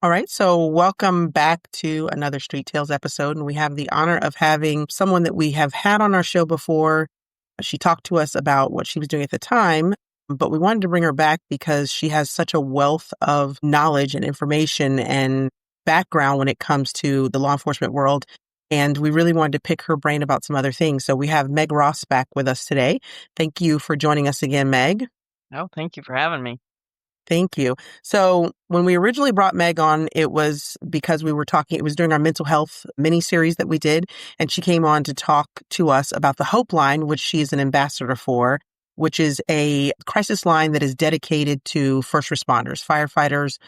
All right, so welcome back to another Street Tales episode, and we have the honor of having someone that we have had on our show before. She talked to us about what she was doing at the time, but we wanted to bring her back because she has such a wealth of knowledge and information and background when it comes to the law enforcement world, and we really wanted to pick her brain about some other things. So we have Meg Ross back with us today. Thank you for joining us again, Meg. Oh, thank you for having me. Thank you. So when we originally brought Meg on, it was because we were talking, it was during our mental health mini series that we did. And she came on to talk to us about the Hope Line, which she is an ambassador for, which is a crisis line that is dedicated to first responders, firefighters,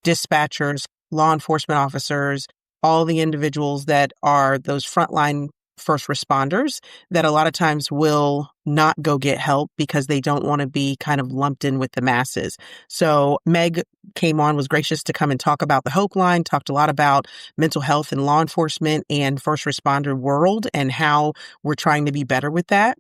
dispatchers, law enforcement officers, all the individuals that are those frontline first responders that a lot of times will not go get help because they don't want to be kind of lumped in with the masses. So Meg came on, was gracious to come and talk about the Hope Line, talked a lot about mental health and law enforcement and first responder world and how we're trying to be better with that.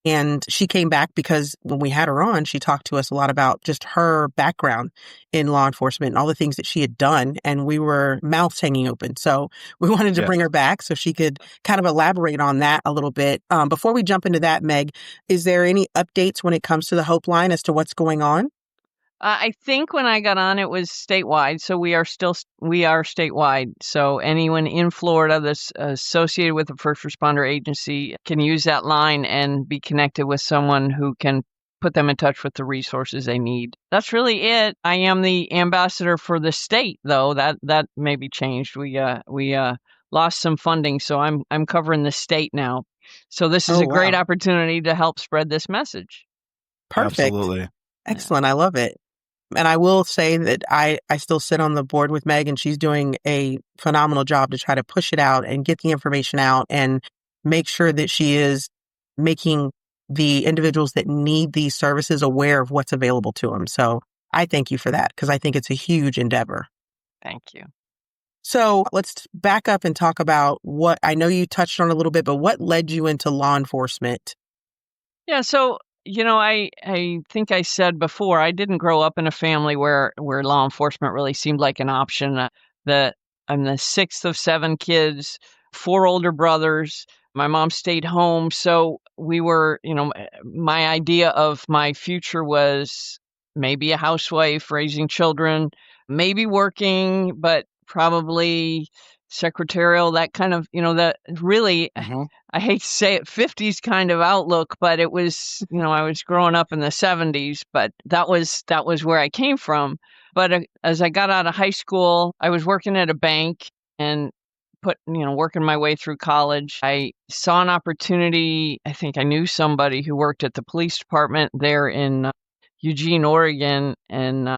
And she came back because when we had her on, she talked to us a lot about just her background in law enforcement and all the things that she had done. And we were mouths hanging open. So we wanted to bring her back so she could kind of elaborate on that a little bit. Before we jump into that, Meg, is there any updates when it comes to the Hope Line as to what's going on? I think when I got on, it was statewide. So we are statewide. So anyone in Florida that's associated with a first responder agency can use that line and be connected with someone who can put them in touch with the resources they need. That's really it. I am the ambassador for the state, though. That may be changed. We lost some funding, so I'm covering the state now. So this is a great opportunity to help spread this message. Perfect. Absolutely. Excellent. I love it. And I will say that I still sit on the board with Meg, and she's doing a phenomenal job to try to push it out and get the information out and make sure that she is making the individuals that need these services aware of what's available to them. So I thank you for that because I think it's a huge endeavor. Thank you. So let's back up and talk about what I know you touched on a little bit, but what led you into law enforcement? Yeah, so I think I said before, I didn't grow up in a family where law enforcement really seemed like an option. I'm the sixth of 7 kids, 4 older brothers. My mom stayed home. So we were, my idea of my future was maybe a housewife, raising children, maybe working, but probably secretarial, that kind of, that really, I hate to say it, 50s kind of outlook, but it was, I was growing up in the 70s, but that was where I came from. But as I got out of high school, I was working at a bank and working my way through college. I saw an opportunity. I think I knew somebody who worked at the police department there in Eugene, Oregon, and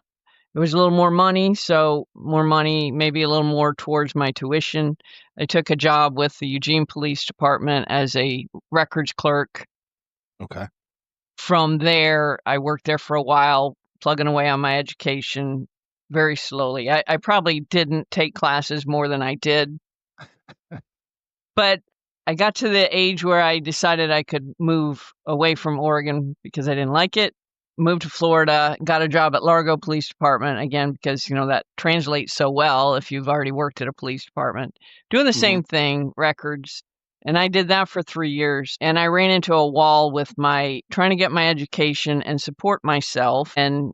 it was a little more money, maybe a little more towards my tuition. I took a job with the Eugene Police Department as a records clerk. Okay. From there, I worked there for a while, plugging away on my education very slowly. I probably didn't take classes more than I did. But I got to the age where I decided I could move away from Oregon because I didn't like it. Moved to Florida, got a job at Largo Police Department, again, because, that translates so well if you've already worked at a police department. Doing the same thing, records. And I did that for 3 years. And I ran into a wall with trying to get my education and support myself and,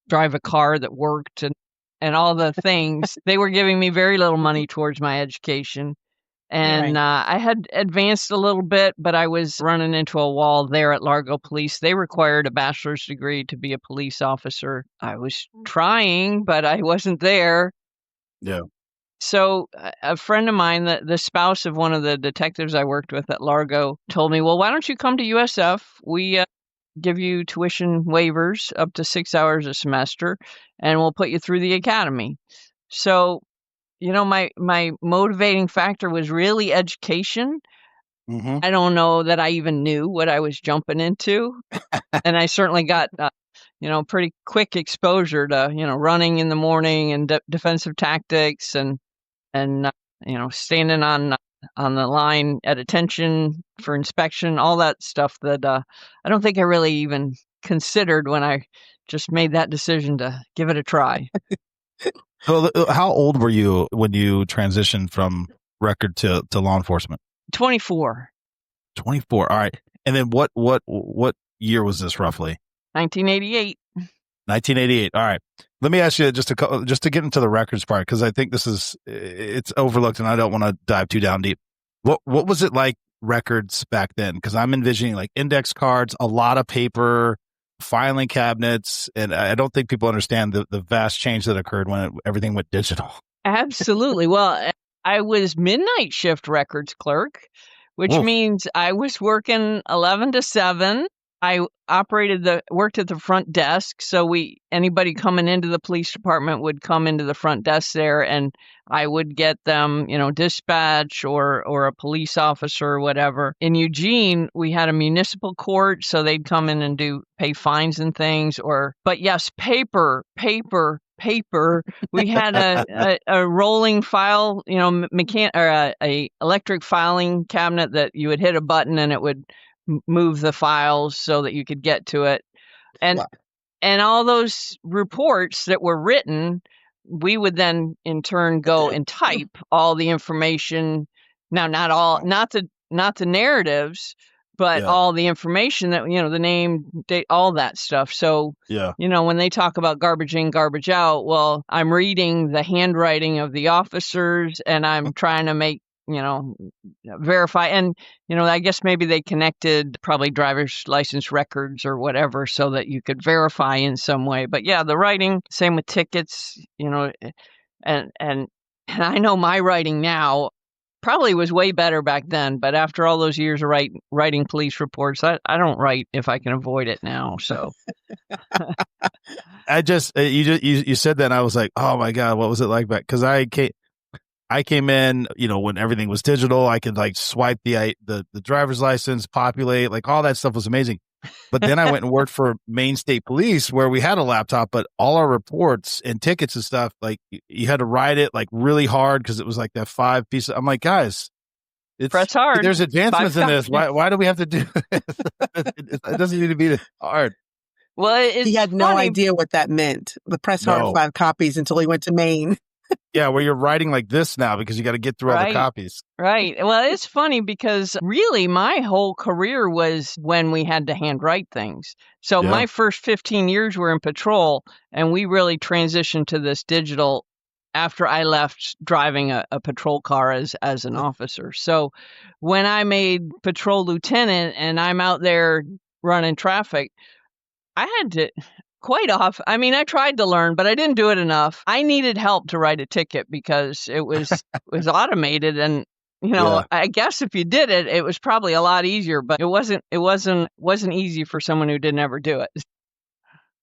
drive a car that worked and all the things. They were giving me very little money towards my education. And I had advanced a little bit, but I was running into a wall there at Largo Police. They required a bachelor's degree to be a police officer. I was trying, but I wasn't there. Yeah. So a friend of mine, the spouse of one of the detectives I worked with at Largo, told me, well, why don't you come to USF? We give you tuition waivers up to 6 hours a semester, and we'll put you through the academy. So my motivating factor was really education. I don't know that I even knew what I was jumping into. And I certainly got, pretty quick exposure to, running in the morning and defensive tactics and standing on on the line at attention for inspection, all that stuff that I don't think I really even considered when I just made that decision to give it a try. So, how old were you when you transitioned from record to law enforcement? 24. 24. All right. And then what year was this roughly? 1988. 1988. All right. Let me ask you just to get into the records part, because I think it's overlooked and I don't want to dive too down deep. What was it like records back then? Because I'm envisioning like index cards, a lot of paper, filing cabinets, and I don't think people understand the vast change that occurred when everything went digital. Absolutely. Well, I was midnight shift records clerk, which means I was working 11 to 7. I worked at the front desk. So anybody coming into the police department would come into the front desk there, and I would get them, dispatch or a police officer or whatever. In Eugene, we had a municipal court, so they'd come in and pay fines and things. But yes, paper. We had a rolling file, a electric filing cabinet that you would hit a button and it would move the files so that you could get to it. And all those reports that were written, we would then in turn go and type all the information. Now, not the narratives, but all the information that, the name, date, all that stuff. So, when they talk about garbage in, garbage out, well, I'm reading the handwriting of the officers and I'm trying to make, verify. And, I guess maybe they connected probably driver's license records or whatever so that you could verify in some way. But yeah, the writing, same with tickets, and I know my writing now probably was way better back then, but after all those years of writing police reports, I don't write if I can avoid it now. So you said that and I was like, oh my God, what was it like back? Because I came in, when everything was digital, I could like swipe the driver's license, populate, like all that stuff was amazing. But then I went and worked for Maine State Police where we had a laptop, but all our reports and tickets and stuff, like you had to write it like really hard because it was like that 5 piece. I'm like, guys, press hard. There's advancements in this. Why do we have to do this? It doesn't need to be this hard. Well, he had no idea what that meant. The press hard 5 copies until he went to Maine. Yeah, where you're writing like this now because you got to get through all the copies. Right. Well, it's funny because really my whole career was when we had to handwrite things. So my first 15 years were in patrol, and we really transitioned to this digital after I left driving a patrol car as an officer. So when I made patrol lieutenant and I'm out there running traffic, I had to... I tried to learn, but I didn't do it enough. I needed help to write a ticket because it was automated, and I guess if you did it, it was probably a lot easier. But it wasn't easy for someone who didn't ever do it.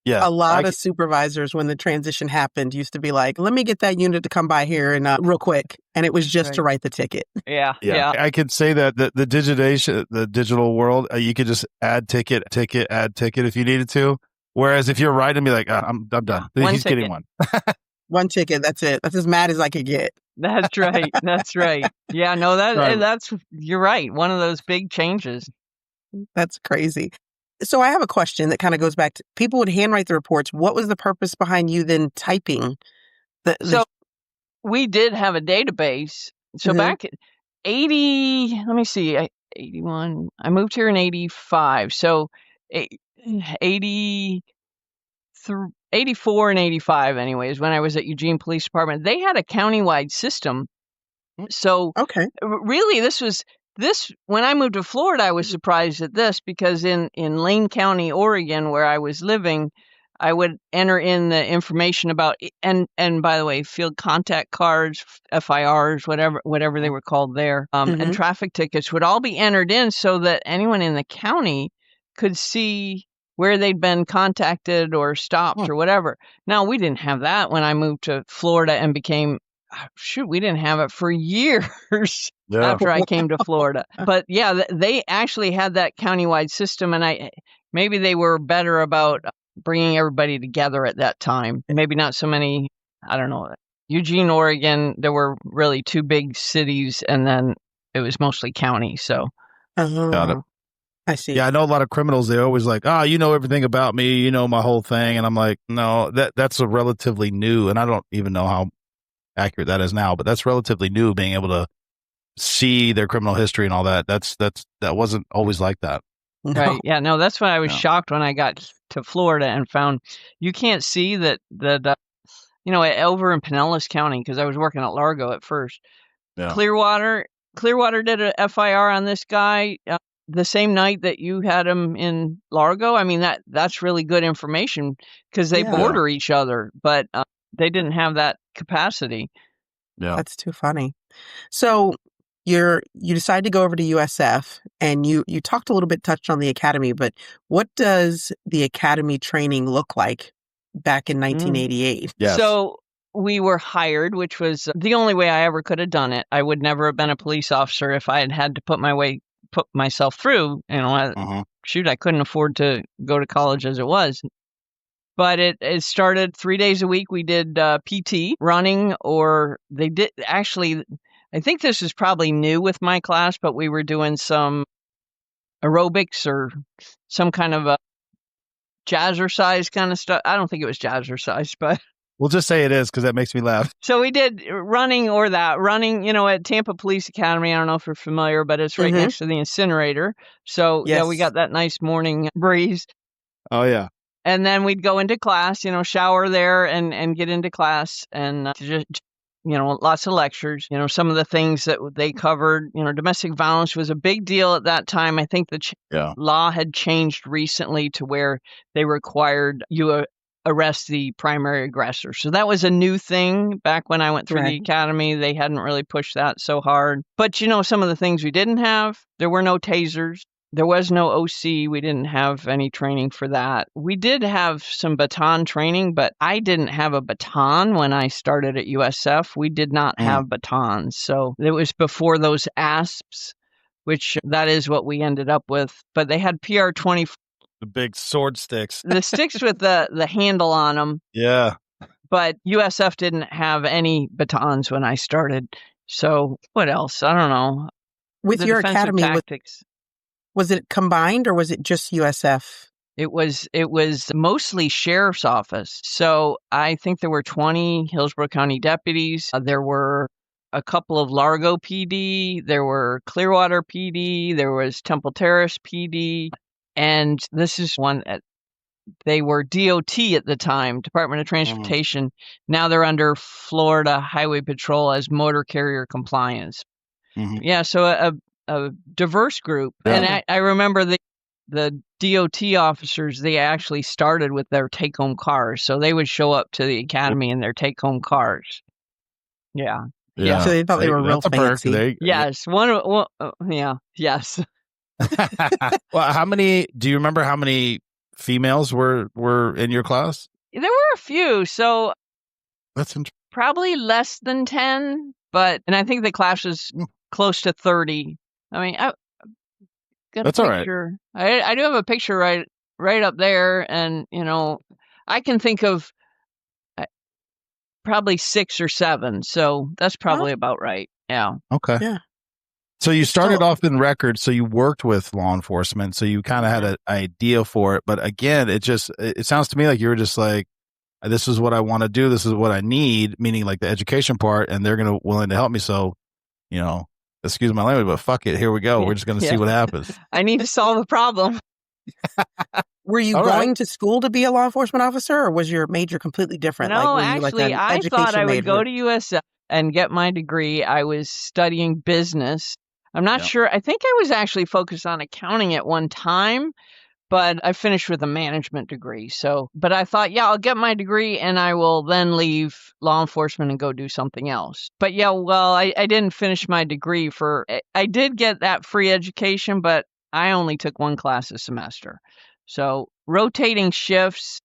Yeah, a lot of supervisors when the transition happened used to be like, "Let me get that unit to come by here and real quick," and it was just to write the ticket. Yeah. I could say that the digital world, you could just add ticket, add ticket if you needed to. Whereas if you're writing, be like, I'm done. He's getting one. One ticket. That's it. That's as mad as I could get. That's right. That's right. Yeah, no, you're right. One of those big changes. That's crazy. So I have a question that kind of goes back to people would handwrite the reports. What was the purpose behind you then typing? So we did have a database. So back at 81, I moved here in 85. So 84 and 85 anyways, when I was at Eugene Police Department, they had a countywide system. So really when I moved to Florida, I was surprised at this because in Lane County, Oregon, where I was living, I would enter in the information about, and by the way, field contact cards, FIRs, whatever they were called there, and traffic tickets would all be entered in so that anyone in the county could see where they'd been contacted or stopped or whatever. Now, we didn't have that when I moved to Florida and we didn't have it for years after I came to Florida. But yeah, they actually had that countywide system, and maybe they were better about bringing everybody together at that time. Maybe not so many, I don't know. Eugene, Oregon, there were really 2 big cities, and then it was mostly county. So Got it. I see. Yeah, I know a lot of criminals. They're always like, "Oh, you know everything about me. You know my whole thing." And I'm like, "No, that's a relatively new." And I don't even know how accurate that is now, but that's relatively new. Being able to see their criminal history and all that. That wasn't always like that. No. right, yeah, no, that's why I was No. shocked when I got to Florida and found you can't see that over in Pinellas County, because I was working at Largo at first. Yeah. Clearwater did a FIR on this guy the same night that you had him in Largo. I mean, that's really good information because they Yeah. border each other, but they didn't have that capacity. Yeah. That's too funny. So you decide to go over to USF, and you talked a little bit, touched on the academy, but what does the academy training look like back in 1988? Yes. So we were hired, which was the only way I ever could have done it. I would never have been a police officer if I had had to put myself through. Shoot, I couldn't afford to go to college as it was. But it started 3 days a week. We did PT, running, or they did actually. I think this is probably new with my class, but we were doing some aerobics or some kind of a jazzercise kind of stuff. I don't think it was jazzercise, but We'll just say it is because that makes me laugh. so we did running, at Tampa Police Academy. I don't know if you're familiar, but it's right next to the incinerator. So yeah, we Yes. got that nice morning breeze. Oh yeah. And then we'd go into class, shower there and get into class and just, lots of lectures. Some of the things that they covered, domestic violence was a big deal at that time. I think the law had changed recently to where they required you arrest the primary aggressor. So that was a new thing back when I went through the academy. They hadn't really pushed that so hard. But, some of the things we didn't have, there were no tasers. There was no OC. We didn't have any training for that. We did have some baton training, but I didn't have a baton when I started at USF. We did not have batons. So it was before those ASPs, which that is what we ended up with. But they had PR-20. The big sword sticks. The sticks with the handle on them. Yeah. But USF didn't have any batons when I started. So what else? I don't know. With your academy, tactics. Was it combined or was it just USF? It was mostly sheriff's office. So I think there were 20 Hillsborough County deputies. There were a couple of Largo PD. There were Clearwater PD. There was Temple Terrace PD. And this is one that they were DOT at the time, Department of Transportation. Now they're under Florida Highway Patrol as motor carrier compliance. Yeah, so a diverse group. And I remember the DOT officers, they actually started with their take-home cars. So they would show up to the academy in their take-home cars. Yeah. So they thought they were real fancy. Yes. Yes. Well, do you remember how many females were in your class? There were a few. So that's interesting. Probably less than 10, and I think the class was close to 30. I mean, that's all right. I do have a picture right up there, and I can think of probably 6 or 7. So that's probably about right. Yeah. Okay. Yeah. So you started off in records, so you worked with law enforcement, so you kind of had an idea for it. But again, it sounds to me like you were just like, this is what I want to do. This is what I need, meaning like the education part, and they're willing to help me. So, excuse my language, but fuck it. Here we go. We're just going to see what happens. I need to solve a problem. Were you going to school to be a law enforcement officer, or was your major completely different? No, actually, I thought I would go to USF and get my degree. I was studying business. I'm not sure. I think I was actually focused on accounting at one time, but I finished with a management degree. But I thought, I'll get my degree and I will then leave law enforcement and go do something else. But I didn't finish my degree I did get that free education, but I only took one class a semester. So rotating shifts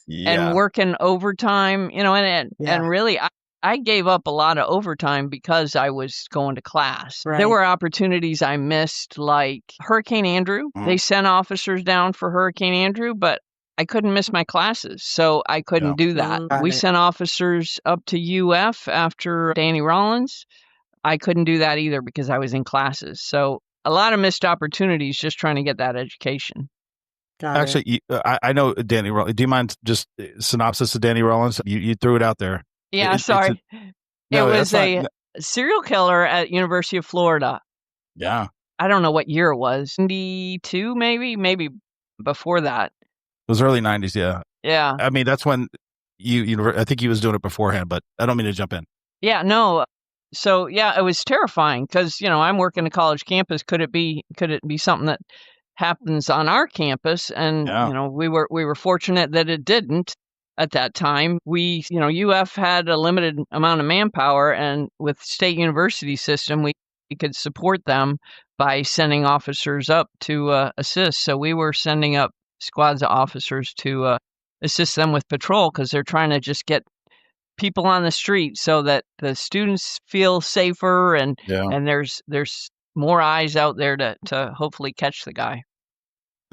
and working overtime, and really I gave up a lot of overtime because I was going to class. Right. There were opportunities I missed, like Hurricane Andrew. They sent officers down for Hurricane Andrew, but I couldn't miss my classes, so I couldn't do that. We sent officers up to UF after Danny Rollins. I couldn't do that either because I was in classes. So a lot of missed opportunities just trying to get that education. Got it. Actually, I know Danny Rollins. Do you mind just synopsis of Danny Rollins? You threw it out there. Yeah, It's sorry. no, It that's was a fine. serial killer at University of Florida. Yeah, I don't know what year it was. 92, maybe before that. it was early 90s. Yeah. Yeah. I mean, that's when I think he was doing it beforehand, but I don't mean to jump in. Yeah, no. So yeah, it was terrifying because, I'm working a college campus. Could it be something that happens on our campus? And, Yeah. we were fortunate that it didn't at that time. UF had a limited amount of manpower, and with state university system, we could support them by sending officers up to assist. So we were sending up squads of officers to assist them with patrol because they're trying to just get people on the street so that the students feel safer and there's more eyes out there to hopefully catch the guy.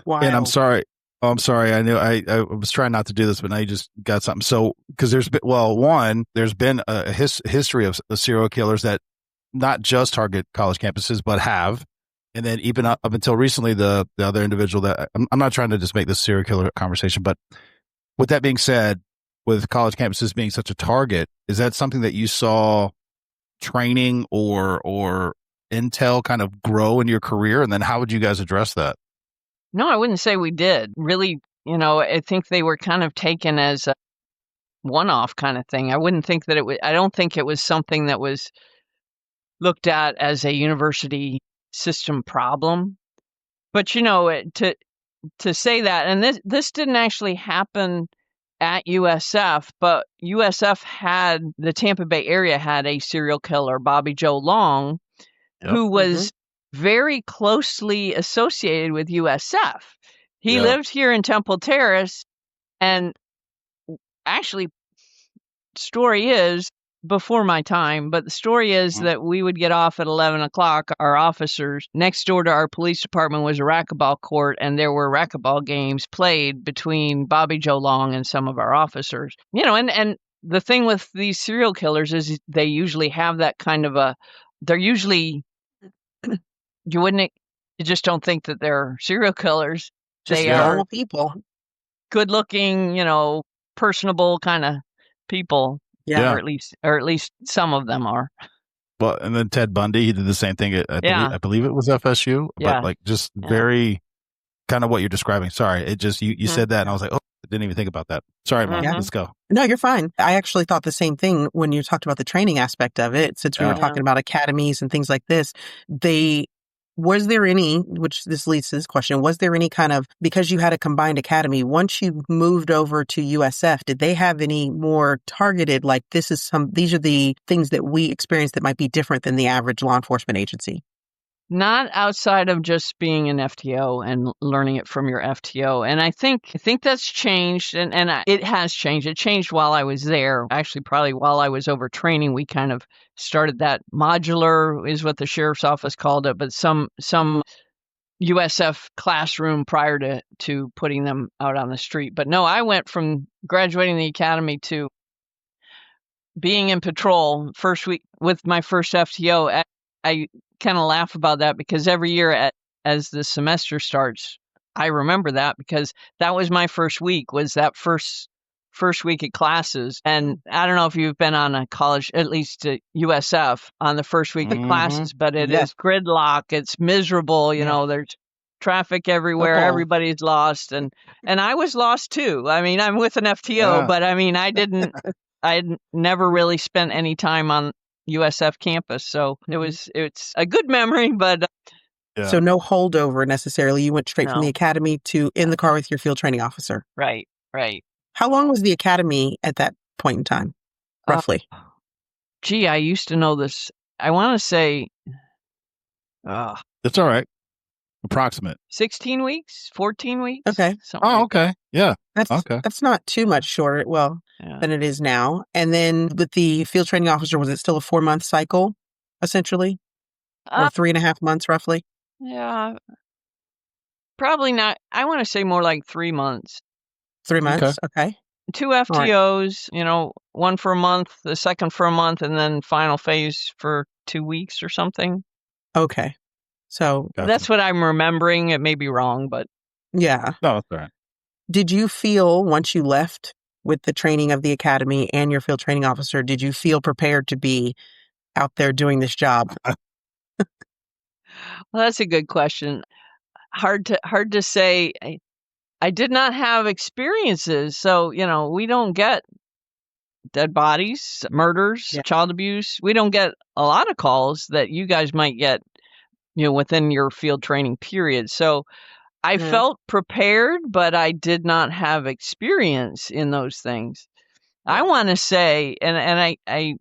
Wow. And I'm sorry. Oh, I'm sorry. I knew I was trying not to do this, but now you just got something. So, because there's been a history of serial killers that not just target college campuses, but have. And then even up until recently, the other individual that I'm not trying to just make this serial killer conversation, but with that being said, with college campuses being such a target, is that something that you saw training or intel kind of grow in your career? And then how would you guys address that? No, I wouldn't say we did. Really, I think they were kind of taken as a one-off kind of thing. I wouldn't think that I don't think it was something that was looked at as a university system problem. But, to say that, and this didn't actually happen at USF, but the Tampa Bay area had a serial killer, Bobby Joe Long, who was very closely associated with USF. He lived here in Temple Terrace, and actually, story is, before my time, but the story is that we would get off at 11 o'clock. Our officers, next door to our police department was a racquetball court, and there were racquetball games played between Bobby Joe Long and some of our officers. And the thing with these serial killers is they usually have that kind of they're usually, you just don't think that they're serial killers. Just They normal are people. good looking, personable kind of people. Yeah. Or at least some of them are. Well, and then Ted Bundy, he did the same thing. I believe it was FSU, but like just very kind of what you're describing. Sorry, it just you said that, and I was like, oh, I didn't even think about that. Sorry, Mom. Let's go. No, you're fine. I actually thought the same thing when you talked about the training aspect of it. Since we were talking about academies and things like this, was there any, which this leads to this question, was there any kind of, because you had a combined academy, once you moved over to USF, did they have any more targeted, like these are the things that we experience that might be different than the average law enforcement agency? Not outside of just being an FTO and learning it from your FTO. And I think that's changed, and it has changed. It changed while I was there. Actually, probably while I was over training, we kind of started that modular, is what the sheriff's office called it, but some USF classroom prior to putting them out on the street. But no, I went from graduating the academy to being in patrol first week with my first FTO. I kind of laugh about that because every year as the semester starts, I remember that because that was my first week, was that first week of classes. And I don't know if you've been on a college, at least at USF, on the first week of classes, but it is gridlock. It's miserable. There's traffic everywhere. Everybody's lost. And I was lost too. I mean, I'm with an FTO, but I mean, I never really spent any time on USF campus. So it's a good memory, but so no holdover necessarily. You went straight from the academy to in the car with your field training officer. Right. How long was the academy at that point in time, roughly? I used to know this. I want to say That's all right. Approximate 16 weeks, 14 weeks. Okay. Okay. Yeah. That's not too much shorter. Well, than it is now. And then with the field training officer, was it still a 4-month cycle, essentially? Or 3.5 months, roughly? Yeah. Probably not. I want to say more like 3 months. 3 months? Okay. 2 FTOs, one for a month, the second for a month, and then final phase for 2 weeks or something. Okay. So Gotcha. That's what I'm remembering. It may be wrong, but yeah. No, that's all right. Did you feel once you left with the training of the academy and your field training officer, did you feel prepared to be out there doing this job? well, that's a good question. Hard to say. I did not have experiences, so we don't get dead bodies, murders, Yeah. child abuse. We don't get a lot of calls that you guys might get, within your field training period. So I Yeah. felt prepared, but I did not have experience in those things. I want to say, and I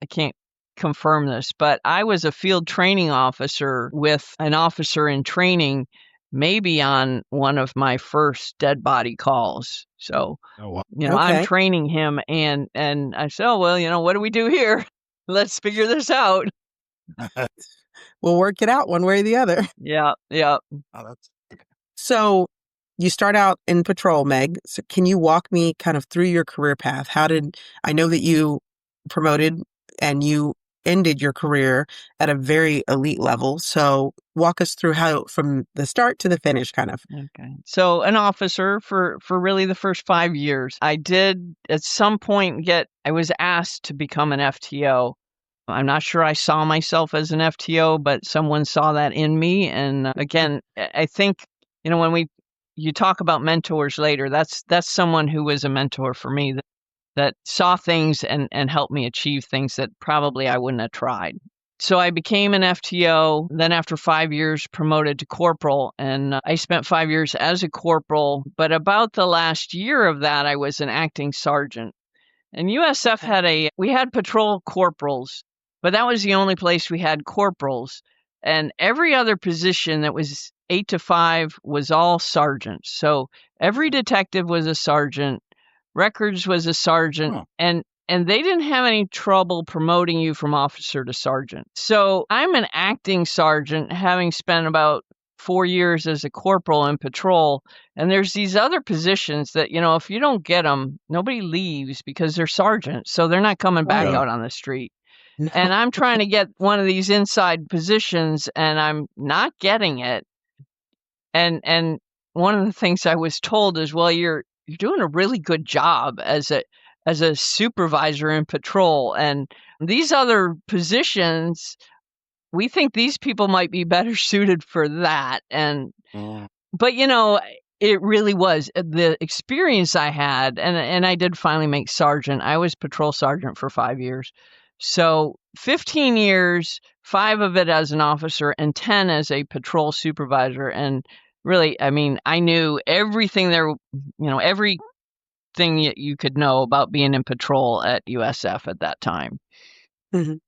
can't confirm this, but I was a field training officer with an officer in training, maybe on one of my first dead body calls. So, Oh, wow. I'm Okay. training him, and I said, oh, well, what do we do here? Let's figure this out. We'll work it out one way or the other. Yeah. Oh, that's So you start out in patrol, Meg. So can you walk me kind of through your career path? I know that you promoted and you ended your career at a very elite level. So walk us through how from the start to the finish, kind of. Okay. So an officer for really the first 5 years. I did at some point I was asked to become an FTO. I'm not sure I saw myself as an FTO, but someone saw that in me. And again, I think, when you talk about mentors later, that's someone who was a mentor for me that saw things and helped me achieve things that probably I wouldn't have tried. So I became an FTO, then after 5 years promoted to corporal, and I spent 5 years as a corporal, but about the last year of that, I was an acting sergeant. And USF we had patrol corporals, but that was the only place we had corporals. And every other position that was 8 to 5 was all sergeants. So every detective was a sergeant, records was a sergeant, Huh. and they didn't have any trouble promoting you from officer to sergeant. So I'm an acting sergeant, having spent about 4 years as a corporal in patrol. And there's these other positions that, if you don't get them, nobody leaves because they're sergeants. So they're not coming back Right. out on the street. No. And I'm trying to get one of these inside positions and I'm not getting it. And one of the things I was told is, well, you're doing a really good job as a supervisor in patrol. And these other positions, we think these people might be better suited for that. But it really was the experience I had, and I did finally make sergeant. I was patrol sergeant for 5 years. So 15 years, 5 of it as an officer and 10 as a patrol supervisor. And really, I mean, I knew everything everything you could know about being in patrol at USF at that time. Mhm.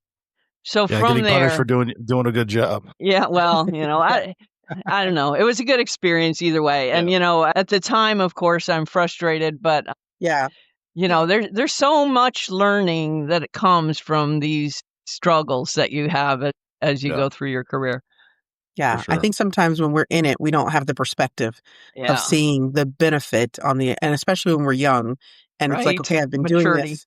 So Yeah, from getting punished there, for doing a good job. yeah, well, I don't know. It was a good experience either way. And, at the time, of course, I'm frustrated, but, Yeah. there's so much learning that it comes from these struggles that you have as you Yeah, go through your career. Yeah. for I sure. think sometimes when we're in it, we don't have the perspective of Yeah, seeing the benefit and especially when we're young. And it's like, right. okay, I've been doing Maturity. this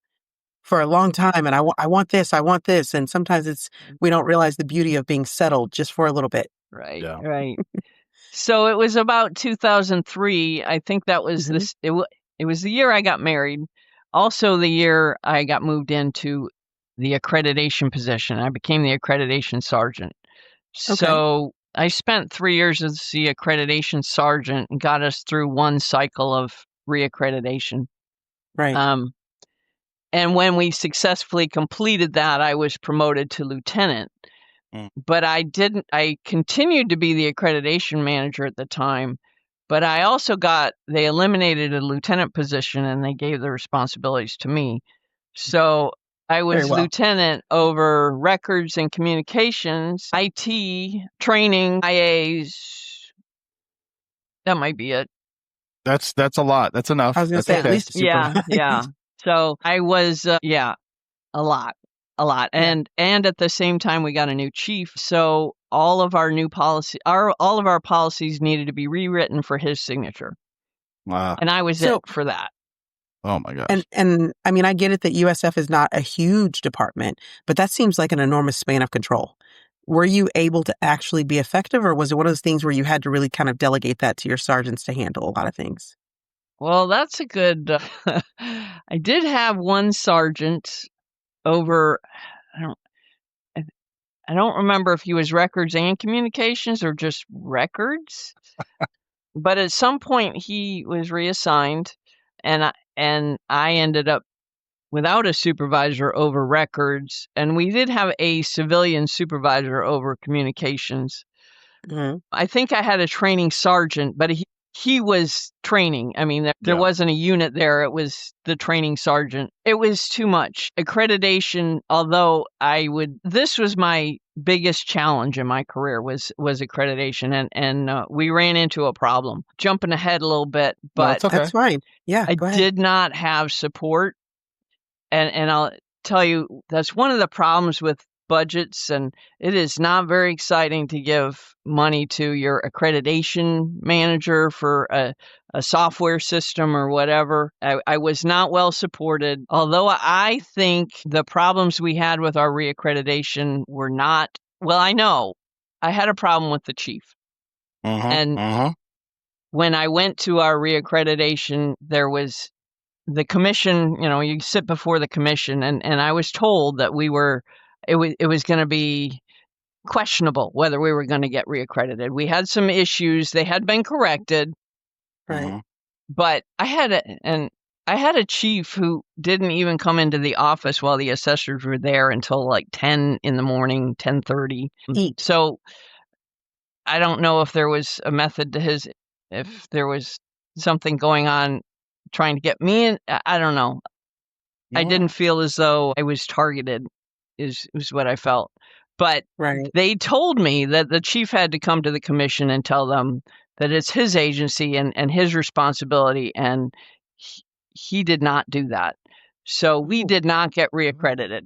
for a long time and I want this, I want this. And sometimes we don't realize the beauty of being settled just for a little bit. Right, Yeah. right. So it was about 2003. I think that was Mhm. it was the year I got married. Also the year I got moved into the accreditation position. I became the accreditation sergeant. Okay. So I spent 3 years as the accreditation sergeant and got us through one cycle of reaccreditation. Right. Um, and when we successfully completed that, I was promoted to lieutenant. Mm. But I continued to be the accreditation manager at the time, but they eliminated a lieutenant position and they gave the responsibilities to me. So I Very was well. lieutenant over records and communications, IT, training, IAs. That might be it. That's a lot. That's enough. I was going to That's say at Yeah. okay. least Yeah. supervise. Yeah. So I was, a lot, a lot. Yeah. And at the same time, we got a new chief. So all of our all of our policies needed to be rewritten for his signature. Wow. And I was So it for that. Oh my gosh. And I mean, I get it that USF is not a huge department, but that seems like an enormous span of control. Were you able to actually be effective, or was it one of those things where you had to really kind of delegate that to your sergeants to handle a lot of things? Well, that's a good. I did have one sergeant over. I don't. I I don't remember if he was records and communications or just records. But at some point he was reassigned, and I ended up without a supervisor over records, and we did have a civilian supervisor over communications. Mhm. I think I had a training sergeant, but he was training. I mean, there Yeah. wasn't a unit there. It was the training sergeant. It was too much. Accreditation, although this was my biggest challenge in my career was accreditation. And we ran into a problem. Jumping ahead a little bit, No, but it's okay. That's fine. Yeah, I go ahead. did not have support. And I'll tell you, that's one of the problems with budgets, and it is not very exciting to give money to your accreditation manager for a software system or whatever. I was not well supported, although I think the problems we had with our reaccreditation were not, well, I know I had a problem with the chief. And when I went to our reaccreditation, there was the commission, you sit before the commission, and I was told that it was going to be questionable whether we were going to get reaccredited. We had some issues. They had been corrected, Right. but I had a chief who didn't even come into the office while the assessors were there until like 10 in the morning, 10:30. Eat. So I don't know if there was a method to if there was something going on trying to get me in. I don't know. I didn't feel as though I was targeted is what I felt. But Right. they told me that the chief had to come to the commission and tell them that it's his agency and his responsibility, and he did not do that. So we did not get reaccredited.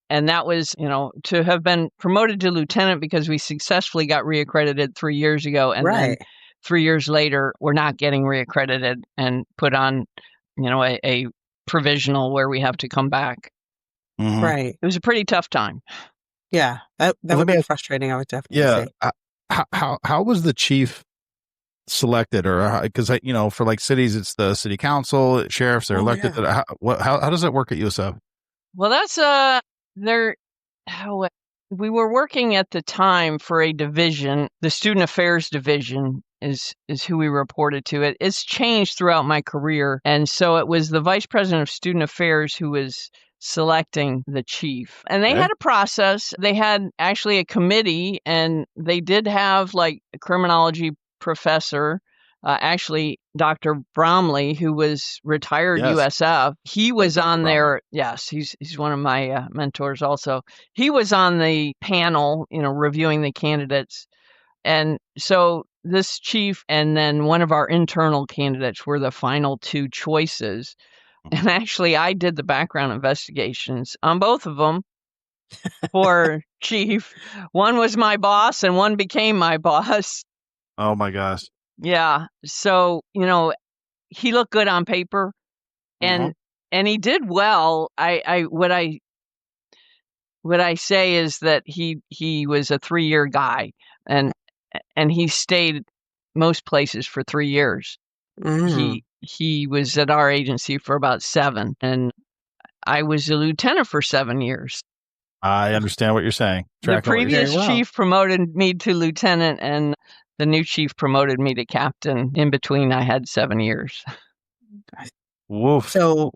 And that was, to have been promoted to lieutenant because we successfully got reaccredited 3 years ago, and then Right. 3 years later, we're not getting reaccredited and put on, a provisional where we have to come back. Right. It was a pretty tough time. Yeah. That Let would me be ask- frustrating, I would definitely Yeah. say. How was the chief selected, or because for like cities, it's the city council, sheriffs, they're Oh, elected. yeah. How does that work at USF? Well, that's there. How we were working at the time for a division. The student affairs division is who we reported to. It's changed throughout my career, and so it was the vice president of student affairs who was selecting the chief. And they Okay. had a process. They had actually a committee, and they did have like a criminology professor. Actually, Dr. Bromley, who was retired Yes. USF, he was Dr. on Bromley. there. Yes, he's one of my mentors also. He was on the panel, reviewing the candidates. And so this chief and then one of our internal candidates were the final two choices. And actually, I did the background investigations on both of them for chief. One was my boss and one became my boss. Oh my gosh. Yeah. So, he looked good on paper and he did well. What I say is that he was a 3-year guy and he stayed most places for 3 years. Mm. He was at our agency for about 7, and I was a lieutenant for 7 years. I understand what you're saying. The Tracking what you're saying. previous Very well. chief promoted me to lieutenant, and the new chief promoted me to captain. In between, I had 7 years. Woof. So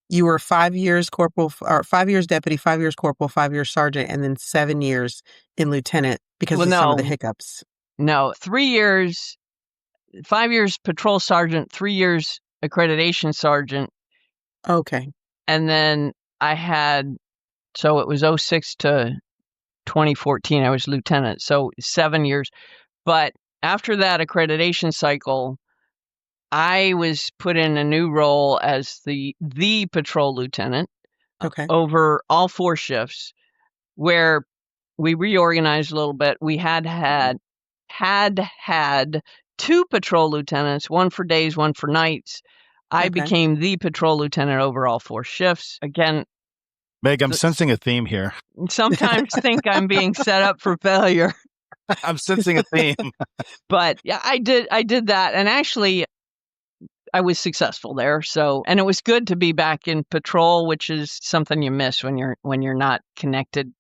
you were 5 years corporal, or 5 years deputy, 5 years corporal, 5 years sergeant, and then 7 years in lieutenant because Well, of some of the no. hiccups. No, 3 years, 5 years patrol sergeant, 3 years accreditation sergeant, Okay. and then I had, so it was 06 to 2014, I was lieutenant, so 7 years. But after that accreditation cycle, I was put in a new role as the patrol lieutenant Okay. over all 4 shifts, where we reorganized a little bit. We had 2 patrol lieutenants, one for days, one for nights. I Okay. became the patrol lieutenant over all 4 shifts. Again, Meg, I'm sensing a theme here. sometimes think I'm being set up for failure. I'm sensing a theme. But yeah, I did that. And actually, I was successful there. And it was good to be back in patrol, which is something you miss when you're not connected.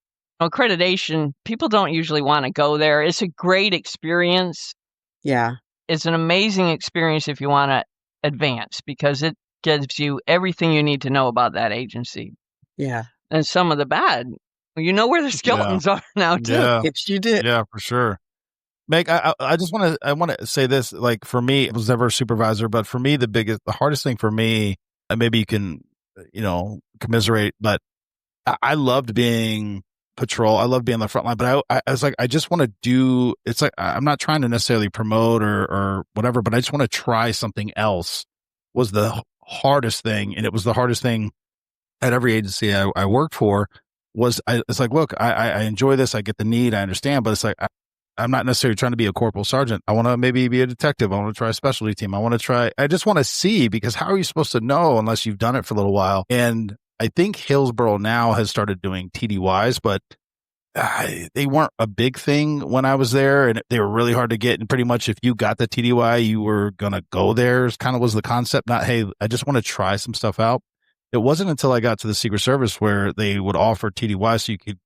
Accreditation, people don't usually want to go there. It's a great experience. Yeah. It's an amazing experience if you want to advance, because it gives you everything you need to know about that agency. Yeah. And some of the bad, you know where the skeletons are now too. Yeah. Yes, you did. Yeah, for sure. Meg, I just want to say this. Like, for me, it was never a supervisor, but for me, the hardest thing for me, and maybe you can, commiserate, but I loved being patrol. I loved being on the front line, but I was like, I just want to do, it's like, I'm not trying to necessarily promote or whatever, but I just want to try something else was the hardest thing. And it was the hardest thing at every agency I worked for it's like, look, I enjoy this. I get the need. I understand, but it's like, I'm not necessarily trying to be a corporal sergeant. I want to maybe be a detective. I want to try a specialty team. I just want to see, because how are you supposed to know unless you've done it for a little while? And I think Hillsborough now has started doing TDYs, but they weren't a big thing when I was there, and they were really hard to get. And pretty much if you got the TDY, you were going to go there. Kind of was the concept. Not, hey, I just want to try some stuff out. It wasn't until I got to the Secret Service where they would offer TDY so you could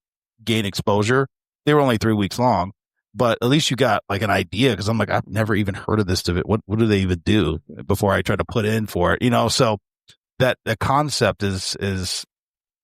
gain exposure. They were only 3 weeks long, but at least you got like an idea. Cause I'm like, I've never even heard of this. What do they even do before I try to put in for it? So that concept is,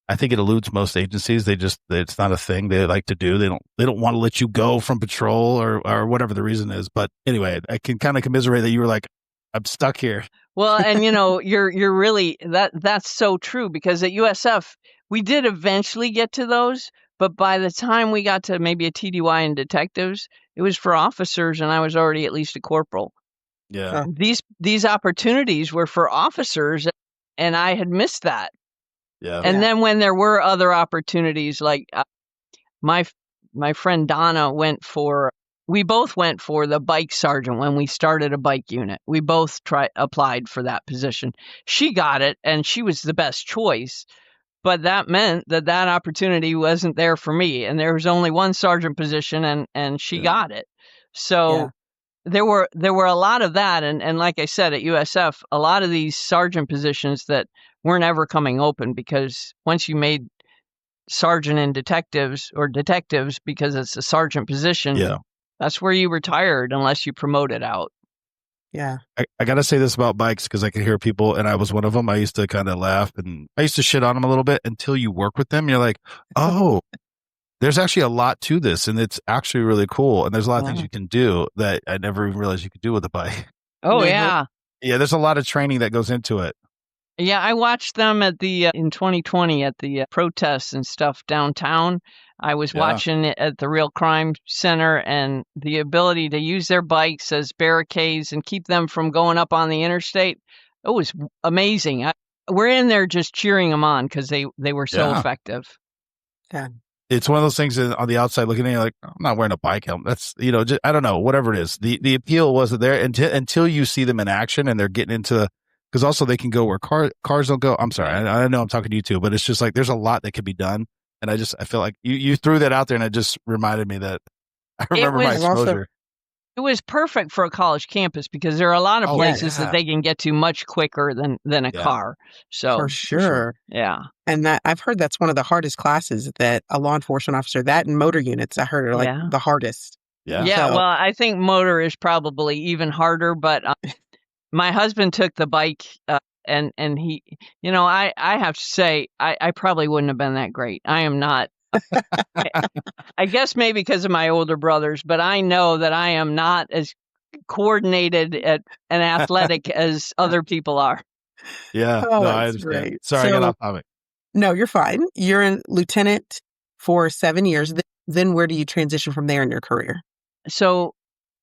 I think it eludes most agencies. It's not a thing they like to do. They don't want to let you go from patrol or whatever the reason is. But anyway, I can kind of commiserate that you were like, I'm stuck here. Well, and you're really, that's so true, because at USF, we did eventually get to those, but by the time we got to maybe a TDY and detectives, it was for officers, and I was already at least a corporal. Yeah. These opportunities were for officers, and I had missed that. Yeah. And then when there were other opportunities, like my friend Donna we both went for the bike sergeant when we started a bike unit. We both applied for that position. She got it, and she was the best choice. But that meant that opportunity wasn't there for me, and there was only one sergeant position, and she got it. So there were a lot of that, and like I said, at USF, a lot of these sergeant positions that weren't ever coming open, because once you made sergeant and detectives, because it's a sergeant position, that's where you retired unless you promoted out. Yeah. I got to say this about bikes, because I can hear people, and I was one of them. I used to kind of laugh, and I used to shit on them a little bit until you work with them. You're like, oh, there's actually a lot to this, and it's actually really cool. And there's a lot of things you can do that I never even realized you could do with a bike. Oh, yeah. Yeah, there's a lot of training that goes into it. Yeah, I watched them in 2020 at the protests and stuff downtown. I was watching it at the Real Crime Center, and the ability to use their bikes as barricades and keep them from going up on the interstate. It was amazing. We're in there just cheering them on because they were so effective. Yeah. It's one of those things on the outside looking in, you're like, I'm not wearing a bike helmet. That's, just, I don't know, whatever it is. The appeal wasn't there until you see them in action, and they're getting into, because also they can go where cars don't go. I'm sorry. I know I'm talking to you too, but it's just like, there's a lot that could be done. And I feel like you threw that out there, and it just reminded me that I remember my exposure. It was perfect for a college campus, because there are a lot of places that they can get to much quicker than a car. So for sure. Yeah. And I've heard that's one of the hardest classes that a law enforcement officer, that and motor units, I heard are like the hardest. Yeah. Yeah. So, well, I think motor is probably even harder, but my husband took the bike, and he, I have to say, I probably wouldn't have been that great. I am not. I guess maybe because of my older brothers, but I know that I am not as coordinated and athletic as other people are. Yeah, oh, no, that's I understand. great. Sorry, I got off topic. No, you're fine. You're a lieutenant for 7 years. Then where do you transition from there in your career? So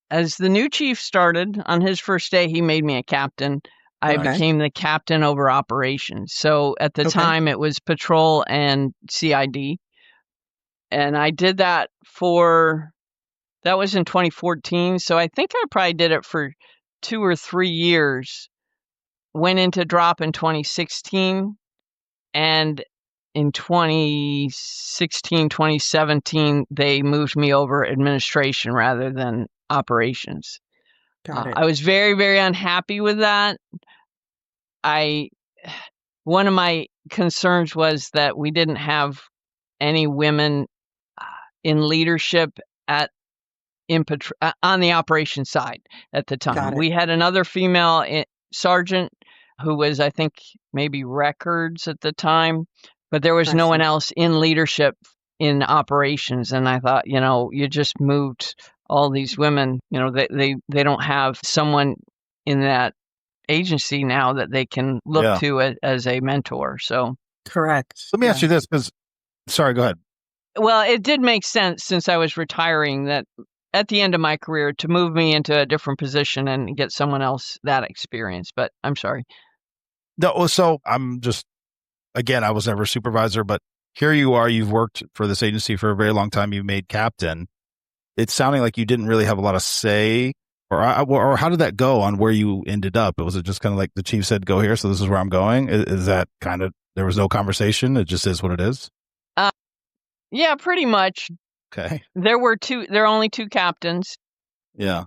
as the new chief started, on his first day, he made me a captain. I became the captain over operations. So at the time, it was patrol and CID. And I did that that was in 2014. So I think I probably did it for 2 or 3 years. went into drop in 2016, and in 2016, 2017, they moved me over administration rather than operations. Got it. I was very, very unhappy with that. One of my concerns was that we didn't have any women in leadership on the operations side at the time. Got it. We had another female sergeant who was, I think, maybe records at the time, but there was no one else in leadership in operations. And I thought, you just moved all these women, they don't have someone in that agency now that they can look to as a mentor. So correct. Let me ask you this, because sorry, go ahead. Well, it did make sense since I was retiring that at the end of my career to move me into a different position and get someone else that experience. But I'm sorry. No, so I'm just, again, I was never a supervisor, but here you are, you've worked for this agency for a very long time. You made captain. It's sounding like you didn't really have a lot of say, or how did that go on where you ended up? Was it just kind of like the chief said, go here, so this is where I'm going? Is that kind of, there was no conversation? It just is what it is? Yeah, pretty much. Okay. There are only two captains. Yeah.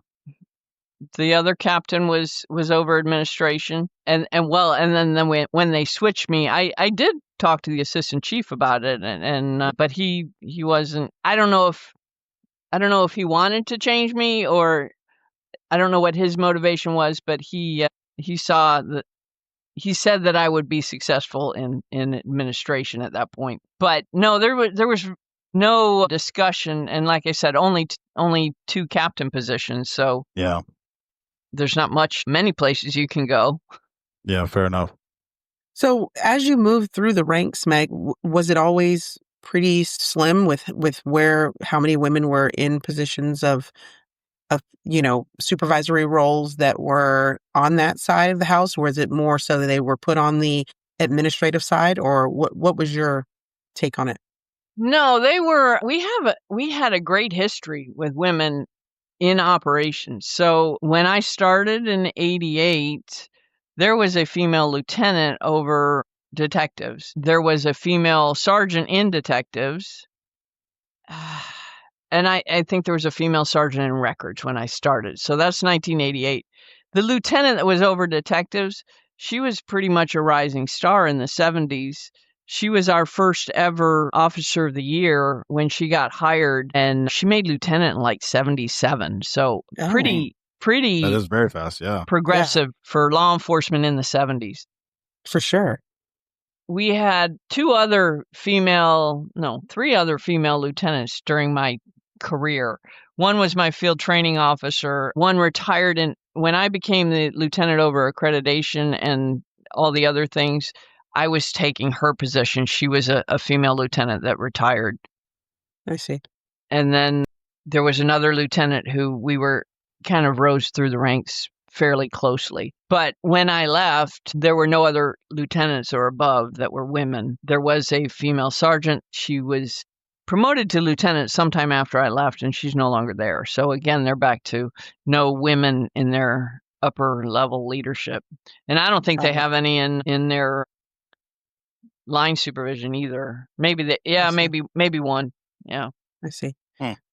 The other captain was over administration, and then when they switched me, I did talk to the assistant chief about it, but he wasn't. I don't know if he wanted to change me, or I don't know what his motivation was, but he saw that. He said that I would be successful in administration at that point. But no, there was no discussion, and like I said, only two captain positions. So yeah, there's not many places you can go. Yeah, fair enough. So as you moved through the ranks, Meg, was it always pretty slim with how many women were in positions of supervisory roles that were on that side of the house? Or is it more so that they were put on the administrative side, or what was your take on it? No, we had a great history with women in operations. So when I started in 88, there was a female lieutenant over detectives. There was a female sergeant in detectives. And I think there was a female sergeant in records when I started. So that's 1988. The lieutenant that was over detectives, she was pretty much a rising star in the 70s. She was our first ever officer of the year when she got hired, and she made lieutenant in like 77. So pretty. That is very fast, yeah. Progressive for law enforcement in the 70s. For sure. We had three other female lieutenants during my career. One was my field training officer. One retired when I became the lieutenant over accreditation and all the other things, I was taking her position. She was a female lieutenant that retired. I see. And then there was another lieutenant who we were kind of rose through the ranks fairly closely. But when I left, there were no other lieutenants or above that were women. There was a female sergeant. She was promoted to lieutenant sometime after I left, and she's no longer there. So again, they're back to no women in their upper level leadership. And I don't think they have any in their line supervision either. Maybe maybe one. Yeah. I see.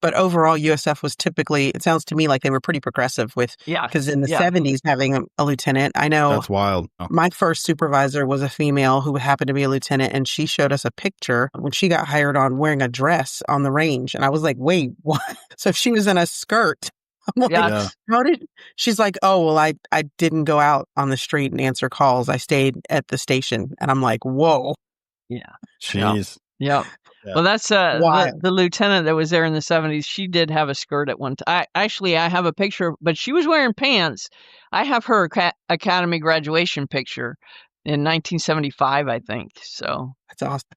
But overall, USF was typically, it sounds to me like they were pretty progressive with, because in the 70s, having a lieutenant, I know. That's wild. Oh. My first supervisor was a female who happened to be a lieutenant, and she showed us a picture when she got hired on wearing a dress on the range. And I was like, wait, what? So she was in a skirt. I'm like, how did, she's like, oh, well, I didn't go out on the street and answer calls. I stayed at the station. And I'm like, whoa. Yeah. Jeez. Yeah. Well, that's the lieutenant that was there in the 70s. She did have a skirt at one time. I have a picture, but she was wearing pants. I have her academy graduation picture in 1975, I think. So that's awesome.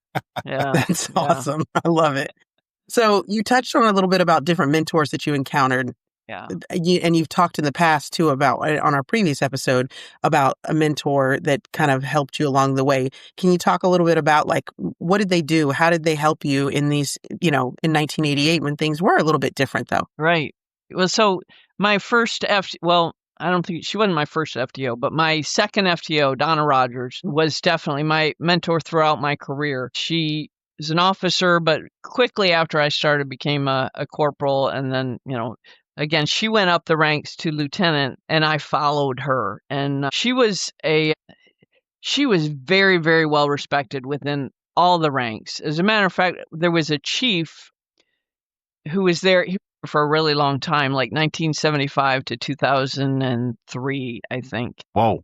Yeah, that's awesome. I love it. So you touched on a little bit about different mentors that you encountered. Yeah. And you've talked in the past too about, on our previous episode, about a mentor that kind of helped you along the way. Can you talk a little bit about, like, what did they do? How did they help you in these, in 1988 when things were a little bit different though? Right. Well, so my first I don't think she wasn't my first FTO, but my second FTO, Donna Rogers, was definitely my mentor throughout my career. She is an officer, but quickly after I started, became a corporal. And then, again, she went up the ranks to lieutenant and I followed her. And she was very, very well respected within all the ranks. As a matter of fact, there was a chief who was there for a really long time, like 1975 to 2003, I think. Whoa.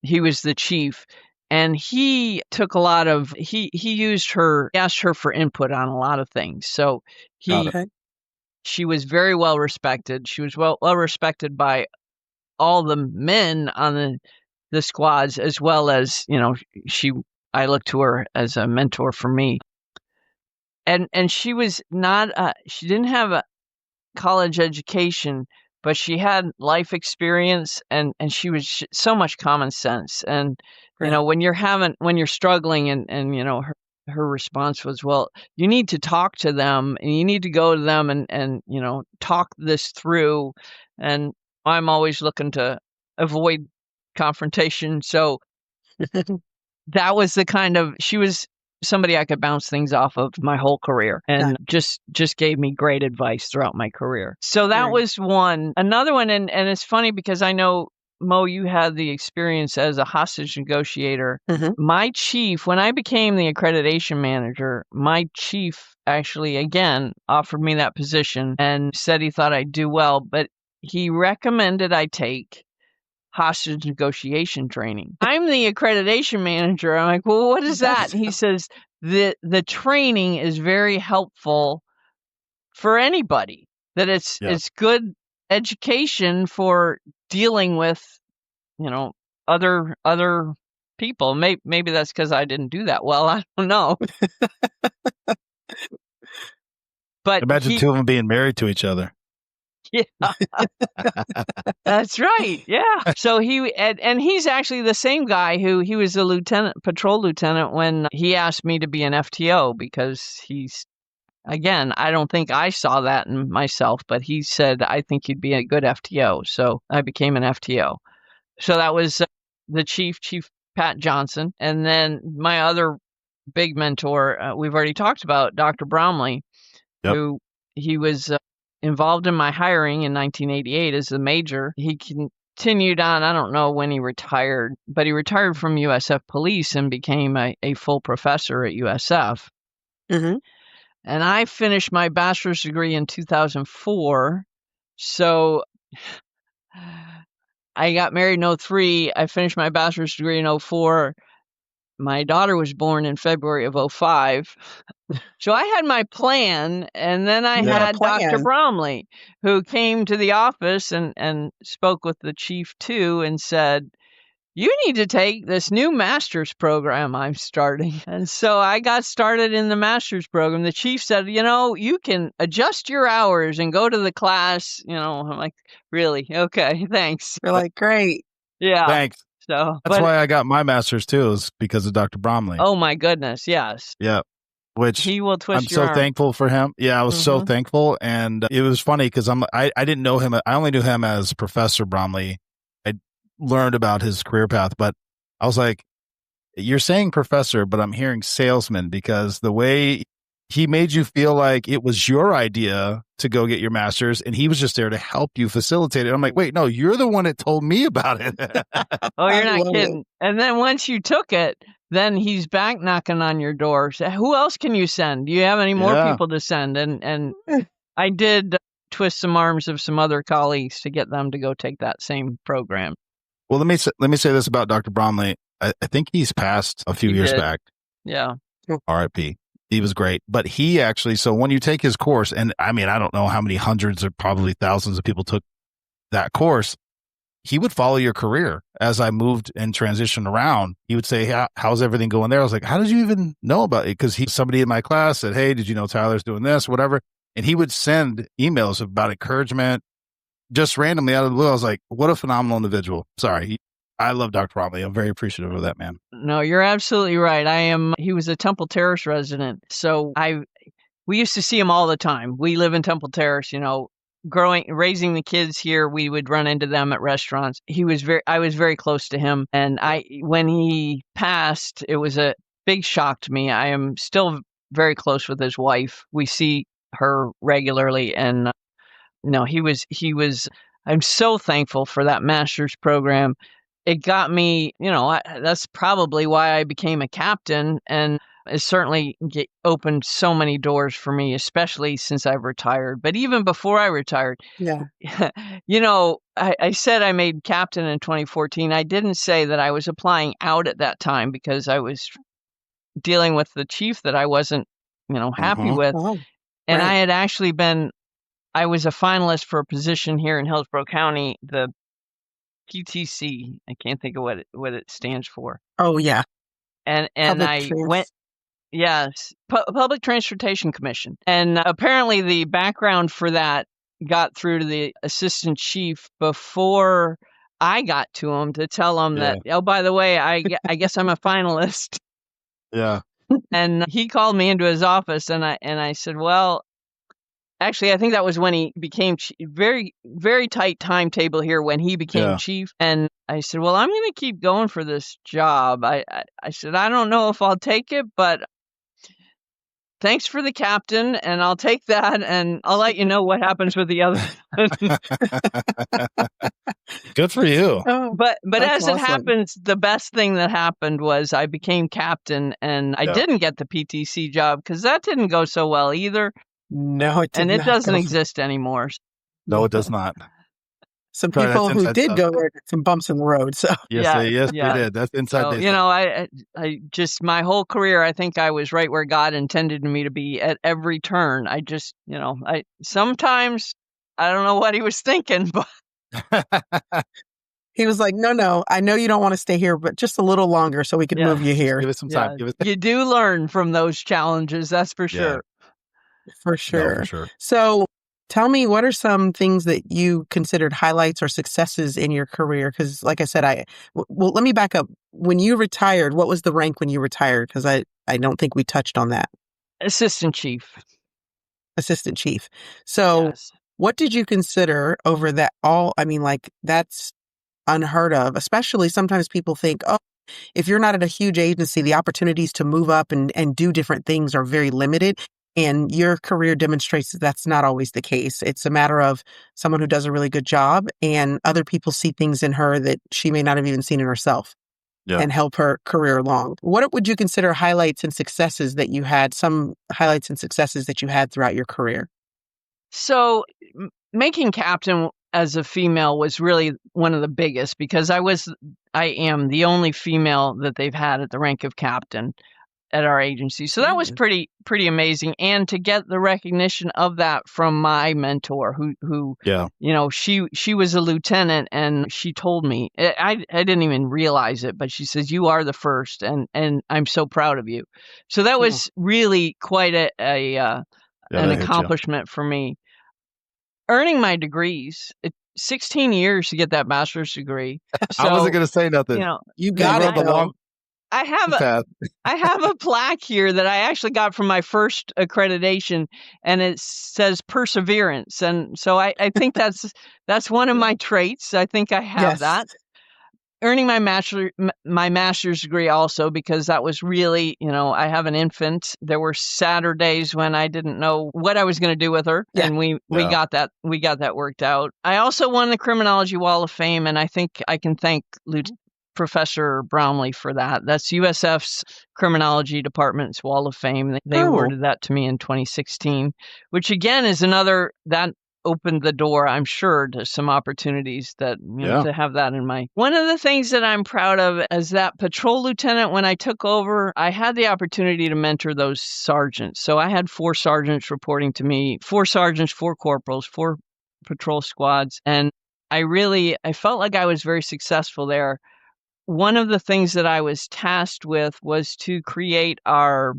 He was the chief. And he took a lot of, he used her, asked her for input on a lot of things. So she was very well respected. She was well respected by all the men on the squads, as well as, I looked to her as a mentor for me. And she was not, she didn't have a college education, but she had life experience and she was so much common sense. And, when you're struggling and her response was, well, you need to talk to them and you need to go to them and talk this through. And I'm always looking to avoid confrontation. So that was she was somebody I could bounce things off of my whole career and just gave me great advice throughout my career. So that was one. Another one, and it's funny because I know, Mo, you had the experience as a hostage negotiator. My chief, when I became the accreditation manager, my chief actually, again, offered me that position and said he thought I'd do well, but he recommended I take hostage negotiation training. I'm the accreditation manager. I'm like, well, what is that? And he says, the training is very helpful for anybody, that it's good education for dealing with, other people. Maybe that's because I didn't do that well. I don't know. But imagine two of them being married to each other. Yeah, that's right. Yeah. So and he's actually the same guy he was a patrol lieutenant when he asked me to be an FTO, because again, I don't think I saw that in myself, but he said, I think you'd be a good FTO. So I became an FTO. So that was the Chief Pat Johnson. And then my other big mentor, we've already talked about, Dr. Bromley, who he was involved in my hiring in 1988 as the major. He continued on, I don't know when he retired, but he retired from USF Police and became a full professor at USF. And I finished my bachelor's degree in 2004. So I got married in 2003. I finished my bachelor's degree in 2004. My daughter was born in February of 2005. So I had my plan, and then I had Dr. Bromley, who came to the office and spoke with the chief too and said, you need to take this new master's program I'm starting. And so I got started in the master's program. The chief said, you can adjust your hours and go to the class. I'm like, really? Okay, thanks. You're like, great. Yeah. Thanks. So that's why I got my master's too, is because of Dr. Bromley. Oh my goodness, yes. Yeah. Which he will twist I'm so arm. Thankful for him. Yeah, I was so thankful. And it was funny because I didn't know him. I only knew him as Professor Bromley. I learned about his career path, but I was like, you're saying professor, but I'm hearing salesman, because the way he made you feel like it was your idea to go get your master's and he was just there to help you facilitate it. I'm like, wait, no, you're the one that told me about it. Oh, you're not kidding. And then once you took it, then he's back knocking on your door. So who else can you send? Do you have any more people to send? And I did twist some arms of some other colleagues to get them to go take that same program. Well, let me say this about Dr. Bromley. I think he's passed a few years back. Yeah. RIP. He was great. But he actually, so when you take his course, and I mean, I don't know how many hundreds or probably thousands of people took that course, he would follow your career. As I moved and transitioned around, he would say, how's everything going there? I was like, how did you even know about it? Because somebody in my class said, hey, did you know Tyler's doing this, whatever? And he would send emails about encouragement just randomly out of the blue. I was like, what a phenomenal individual. Sorry. I love Dr. Bromley. I'm very appreciative of that man. No, you're absolutely right. He was a Temple Terrace resident. So we used to see him all the time. We live in Temple Terrace, raising the kids here, we would run into them at restaurants. I was very close to him. And when he passed, it was a big shock to me. I am still very close with his wife. We see her regularly. And no, he was, I'm so thankful for that master's program. It got me, that's probably why I became a captain, and it certainly opened so many doors for me, especially since I've retired. But even before I retired, Yeah. I said I made captain in 2014. I didn't say that I was applying out at that time because I was dealing with the chief that I wasn't, happy with. Oh, And right. I had actually I was a finalist for a position here in Hillsborough County, the PTC. I can't think of what it stands for. Oh, yeah. And Public went, yes, Public Transportation Commission. And apparently the background for that got through to the assistant chief before I got to him to tell him that, oh, by the way, I guess I'm a finalist. Yeah. And he called me into his office, and I said, well, actually, I think that was when he became very, very tight timetable here when he became chief. And I said, well, I'm going to keep going for this job. I said, I don't know if I'll take it, but thanks for the captain, and I'll take that, and I'll let you know what happens with the other. Good for you. Oh, but as awesome. it happens, the best thing that happened was I became captain, and I didn't get the PTC job because that didn't go so well either. No, it did and it not doesn't go. exist anymore. No, it does not. Some people who did go there got some bumps in the road. So yes, they did. That's inside. So, I just, my whole career, I think I was right where God intended me to be at every turn. I just, sometimes I don't know what he was thinking, but he was like, no, I know you don't want to stay here, but just a little longer so we can move you here. Give us some time. You do learn from those challenges. That's for sure. For sure. No, for sure. So tell me, what are some things that you considered highlights or successes in your career? Because like I said, well, let me back up. When you retired, what was the rank when you retired? Because I don't think we touched on that. Assistant chief. Assistant chief. So what did you consider over that that's unheard of, especially sometimes people think, oh, if you're not at a huge agency, the opportunities to move up and do different things are very limited. And your career demonstrates that that's not always the case. It's a matter of someone who does a really good job, and other people see things in her that she may not have even seen in herself and help her career along. What would you consider highlights and successes that you had, some highlights and successes that you had throughout your career? So making captain as a female was really one of the biggest, because I am the only female that they've had at the rank of captain at our agency. So that was pretty amazing. And to get the recognition of that from my mentor who she was a lieutenant, and she told me, I didn't even realize it, but she says, you are the first, and I'm so proud of you. So that was really quite an accomplishment for me. Earning my degrees, 16 years to get that master's degree. So, I wasn't going to say nothing. You got it. I have a plaque here that I actually got from my first accreditation, and it says perseverance. And so I think that's one of my traits. I think I have that. Earning my master's degree also, because that was really, I have an infant. There were Saturdays when I didn't know what I was going to do with her, and we got that worked out. I also won the Criminology Wall of Fame, and I think I can thank Professor Brownlee for that. That's USF's Criminology Department's Wall of Fame. They awarded that to me in 2016, which again is another that opened the door, I'm sure, to some opportunities that, to have that in my... One of the things that I'm proud of as that patrol lieutenant, when I took over, I had the opportunity to mentor those sergeants. So I had 4 sergeants reporting to me, 4 sergeants, 4 corporals, 4 patrol squads. And I felt like I was very successful there. One of the things that I was tasked with was to create our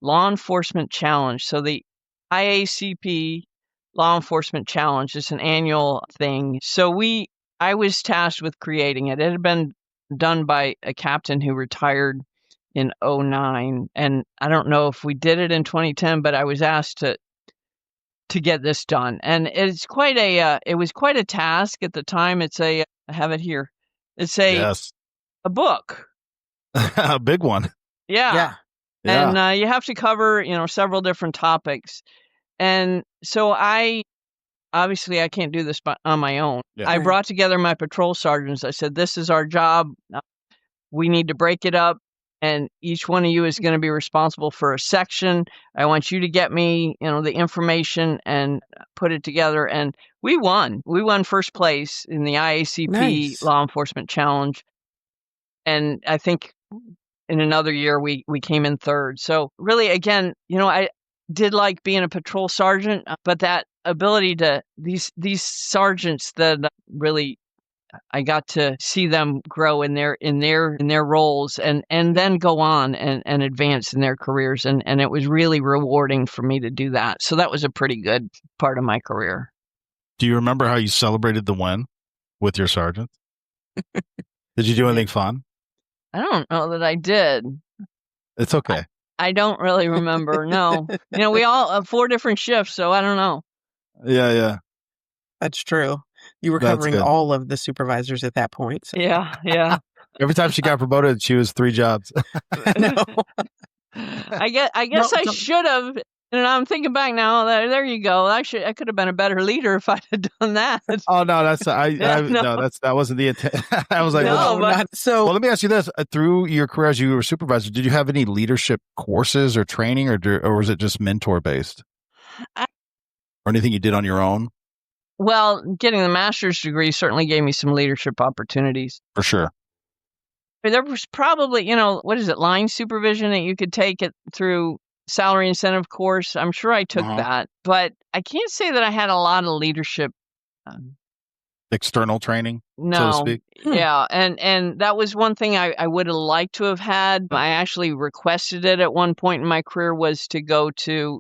law enforcement challenge. So the IACP Law Enforcement Challenge is an annual thing. So I was tasked with creating it. It had been done by a captain who retired in 2009. And I don't know if we did it in 2010, but I was asked to to get this done. And it was quite a task at the time. I have it here. It's a book. A big one. Yeah. Yeah. And you have to cover, several different topics. And so obviously I can't do this on my own. Yeah. I brought together my patrol sergeants. I said, this is our job. We need to break it up. And each one of you is going to be responsible for a section. I want you to get me, the information and put it together. And we won. We won first place in the IACP Law Enforcement Challenge. And I think in another year, we came in third. So really, again, I did like being a patrol sergeant, but that ability to these sergeants that really I got to see them grow in their roles and then go on and advance in their careers. And it was really rewarding for me to do that. So that was a pretty good part of my career. Do you remember how you celebrated the win with your sergeant? Did you do anything fun? I don't know that I did. It's okay. I don't really remember. No, we all have 4 different shifts, so I don't know. Yeah. That's true. You were covering all of the supervisors at that point. So. Yeah. Every time she got promoted, she was 3 jobs. No. I guess I should have. And I'm thinking back now. There you go. I could have been a better leader if I had done that. Oh no, that wasn't the intent. I was like, well, let me ask you this: through your career as you were supervisor, did you have any leadership courses or training, or was it just mentor based, or anything you did on your own? Well, getting the master's degree certainly gave me some leadership opportunities. For sure. There was probably, line supervision that you could take it through salary incentive course. I'm sure I took that, but I can't say that I had a lot of leadership. External training, no, so to speak. Yeah. And that was one thing I would have liked to have had. I actually requested it at one point in my career, was to go to,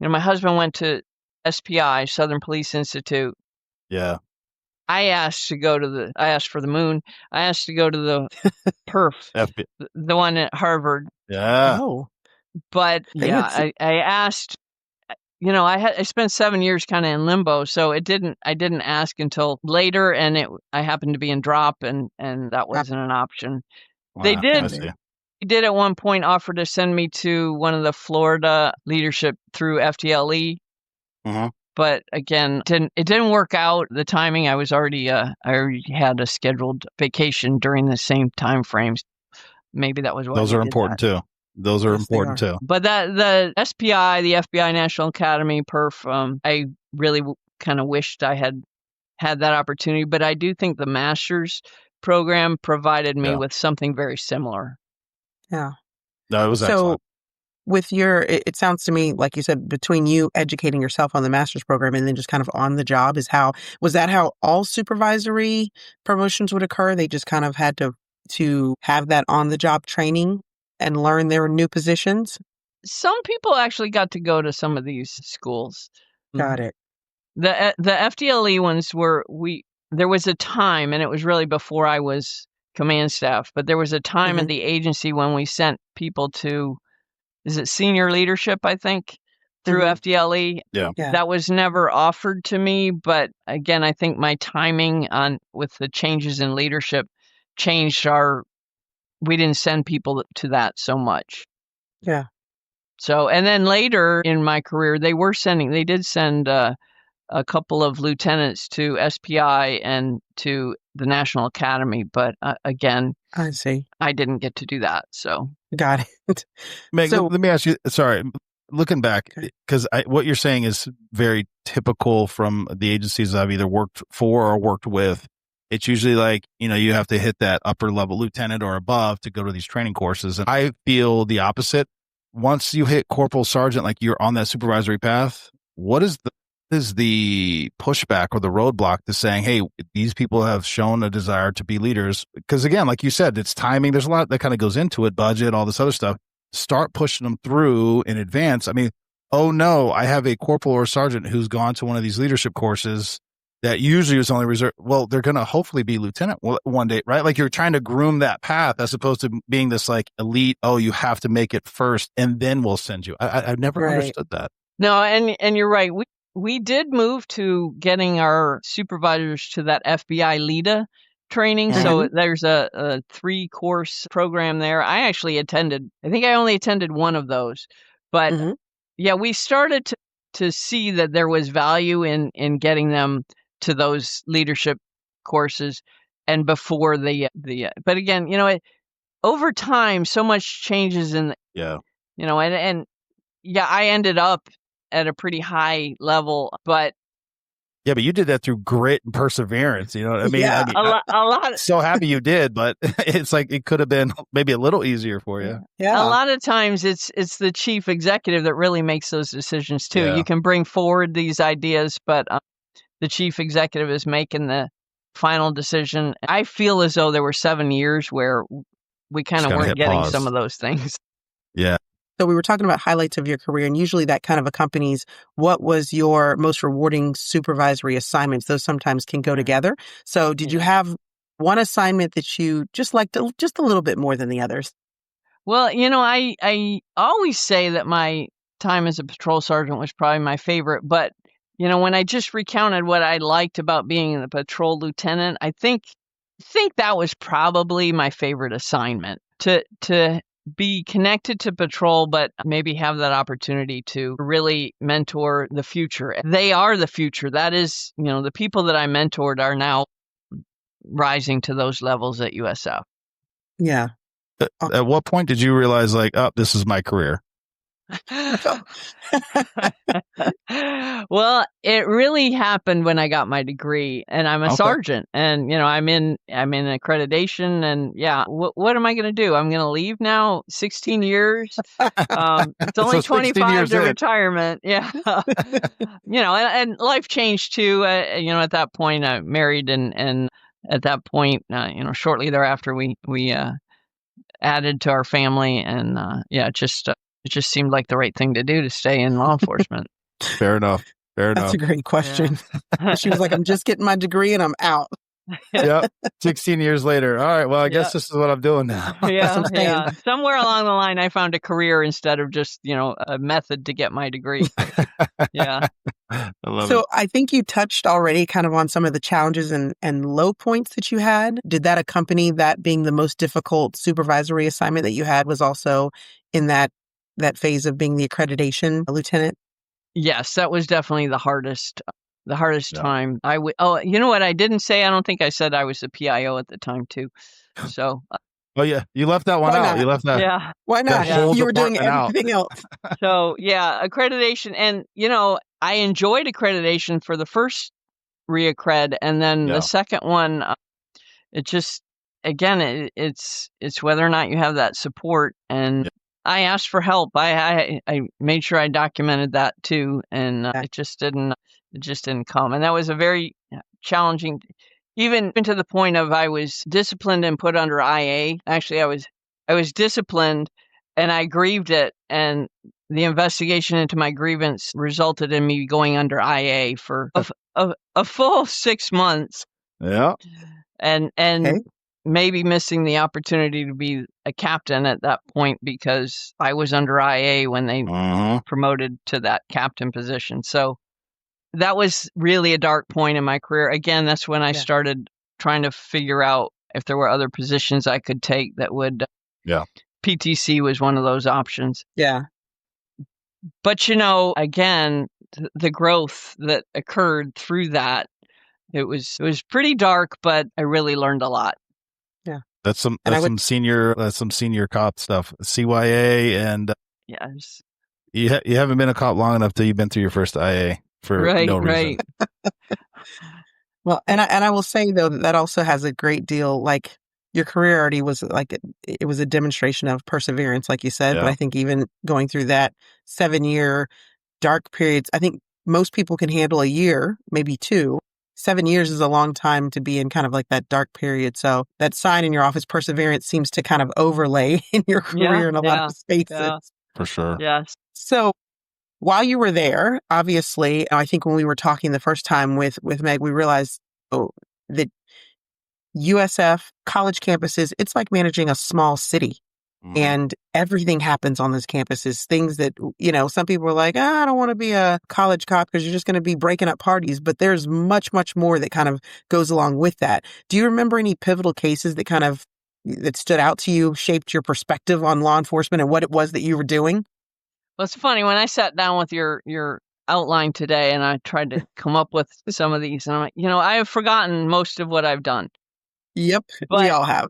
my husband went to SPI, Southern Police Institute. Yeah. I asked for the moon. I asked to go to the PERF, the one at Harvard. Yeah. Oh. But I asked, I spent 7 years kind of in limbo, so I didn't ask until later, and I happened to be in drop, and that wasn't an option. Wow, They did at one point offer to send me to one of the Florida leadership through FDLE. But again, it didn't work out. The timing, I already had a scheduled vacation during the same time frames. Maybe that was why. Those are important too. Those are important too. But the SPI, the FBI National Academy, PERF, I really kind of wished I had that opportunity. But I do think the master's program provided me with something very similar. Yeah. No, it was excellent. With it sounds to me like you said, between you educating yourself on the master's program and then just kind of on the job was that how all supervisory promotions would occur? They just kind of had to have that on the job training and learn their new positions? Some people actually got to go to some of these schools. Got it. The FDLE ones there was a time, and it was really before I was command staff, but there was a time in the agency when we sent people to, is it senior leadership, I think, through FDLE? Yeah. That was never offered to me, but again, I think my timing with the changes in leadership changed we didn't send people to that so much. Yeah. So, and then later in my career, they did send a couple of lieutenants to SPI and to the National Academy, but again, I see. I didn't get to do that. So, got it. Meg, let me ask you. Sorry, looking back, because what you're saying is very typical from the agencies I've either worked for or worked with. It's usually like, you have to hit that upper level lieutenant or above to go to these training courses. And I feel the opposite. Once you hit corporal sergeant, like you're on that supervisory path, what is the pushback or the roadblock to saying, hey, these people have shown a desire to be leaders? Because again, like you said, it's timing. There's a lot that kind of goes into it, budget, all this other stuff. Start pushing them through in advance. I mean, oh no, I have a corporal or sergeant who's gone to one of these leadership courses that usually is only reserved. Well, they're going to hopefully be lieutenant one day, right? Like you're trying to groom that path as opposed to being this like elite, oh, you have to make it first and then we'll send you. I've never understood that. No, and you're right. we did move to getting our supervisors to that FBI LEDA training. So there's a 3-course program there. I actually attended, I think I only attended one of those, but yeah, we started to see that there was value in getting them to those leadership courses and before but again, over time, so much changes and yeah, I ended up at a pretty high level, but yeah, but you did that through grit and perseverance. You know what I mean? Yeah. a lot. So happy you did, but it's like it could have been maybe a little easier for you. Yeah. A lot of times it's the chief executive that really makes those decisions too. Yeah. You can bring forward these ideas, but the chief executive is making the final decision. I feel as though there were 7 years where we kind of weren't getting some of those things. Yeah. So we were talking about highlights of your career, and usually that kind of accompanies what was your most rewarding supervisory assignments. Those sometimes can go together. So did you have one assignment that you just liked just a little bit more than the others? Well, I always say that my time as a patrol sergeant was probably my favorite, but when I just recounted what I liked about being the patrol lieutenant, I think that was probably my favorite assignment to be connected to patrol, but maybe have that opportunity to really mentor the future. They are the future. That is, the people that I mentored are now rising to those levels at USF. Yeah. At what point did you realize, like, oh, this is my career? Well, it really happened when I got my degree, and I'm a sergeant, and I'm in accreditation, and what am I going to do? I'm going to leave now. 16 years. It's only 25 to retirement. Yeah. And life changed too. At that point, I married, and at that point, shortly thereafter, we added to our family, and it just seemed like the right thing to do to stay in law enforcement. Fair enough. That's a great question. Yeah. She was like, I'm just getting my degree and I'm out. Yep. 16 years later. All right. Well, I guess this is what I'm doing now. Yeah. Somewhere along the line, I found a career instead of just, a method to get my degree. Yeah. I love so it. I think you touched already kind of on some of the challenges and low points that you had. Did that accompany that being the most difficult supervisory assignment that you had was also in that phase of being the accreditation lieutenant? Yes, that was definitely the hardest time. You know what I didn't say? I don't think I said I was the PIO at the time too. So. Oh yeah, you left that one out. You left that. Yeah. Why not? You were doing everything else. So accreditation, and I enjoyed accreditation for the first reaccred, and then the second one, it just again, it's whether or not you have that support, and I asked for help. I made sure I documented that too, and it just didn't come, and that was a very challenging. Even to the point of I was disciplined and put under IA. Actually, I was disciplined, and I grieved it, and the investigation into my grievance resulted in me going under IA for a full 6 months. Yeah, and maybe missing the opportunity to be a captain at that point because I was under IA when they promoted to that captain position. So that was really a dark point in my career. Again, that's when I started trying to figure out if there were other positions I could take that would. PTC was one of those options. Yeah. But, again, the growth that occurred through that, it was pretty dark, but I really learned a lot. Yeah. That's some senior cop stuff. CYA and yes. You haven't been a cop long enough till you've been through your first IA for no reason. Right. Well, and I will say though that also has a great deal, like your career already was like it was a demonstration of perseverance, like you said. But I think even going through that 7-year dark periods, I think most people can handle a year, maybe 2. 7 years is a long time to be in kind of like that dark period. So that sign in your office, perseverance, seems to kind of overlay in your career in a lot of spaces. Yeah. For sure. Yes. So while you were there, obviously, I think when we were talking the first time with Meg, we realized that USF college campuses, it's like managing a small city. And everything happens on those campuses, things that, some people are like, I don't want to be a college cop because you're just going to be breaking up parties. But there's much, much more that kind of goes along with that. Do you remember any pivotal cases that stood out to you, shaped your perspective on law enforcement and what it was that you were doing? Well, it's funny, when I sat down with your outline today and I tried to come up with some of these, and I'm like, I have forgotten most of what I've done. Yep, we But all have.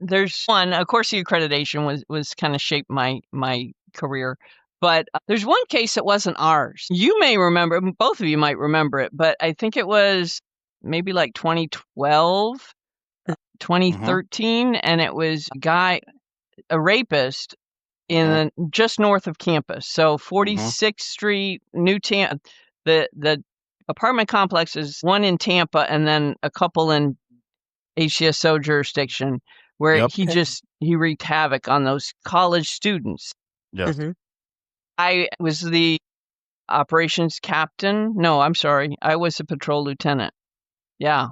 there's one, of course, the accreditation was kind of shaped my career. But there's one case that wasn't ours. You may remember, both of you might remember it, but I think it was maybe like 2012, 2013, and it was a rapist in just north of campus. So 46th Street, New Tampa. The apartment complex is one in Tampa and then a couple in HCSO jurisdiction, where he wreaked havoc on those college students. Yes. I was the operations captain. No, I'm sorry. I was a patrol lieutenant. Yeah.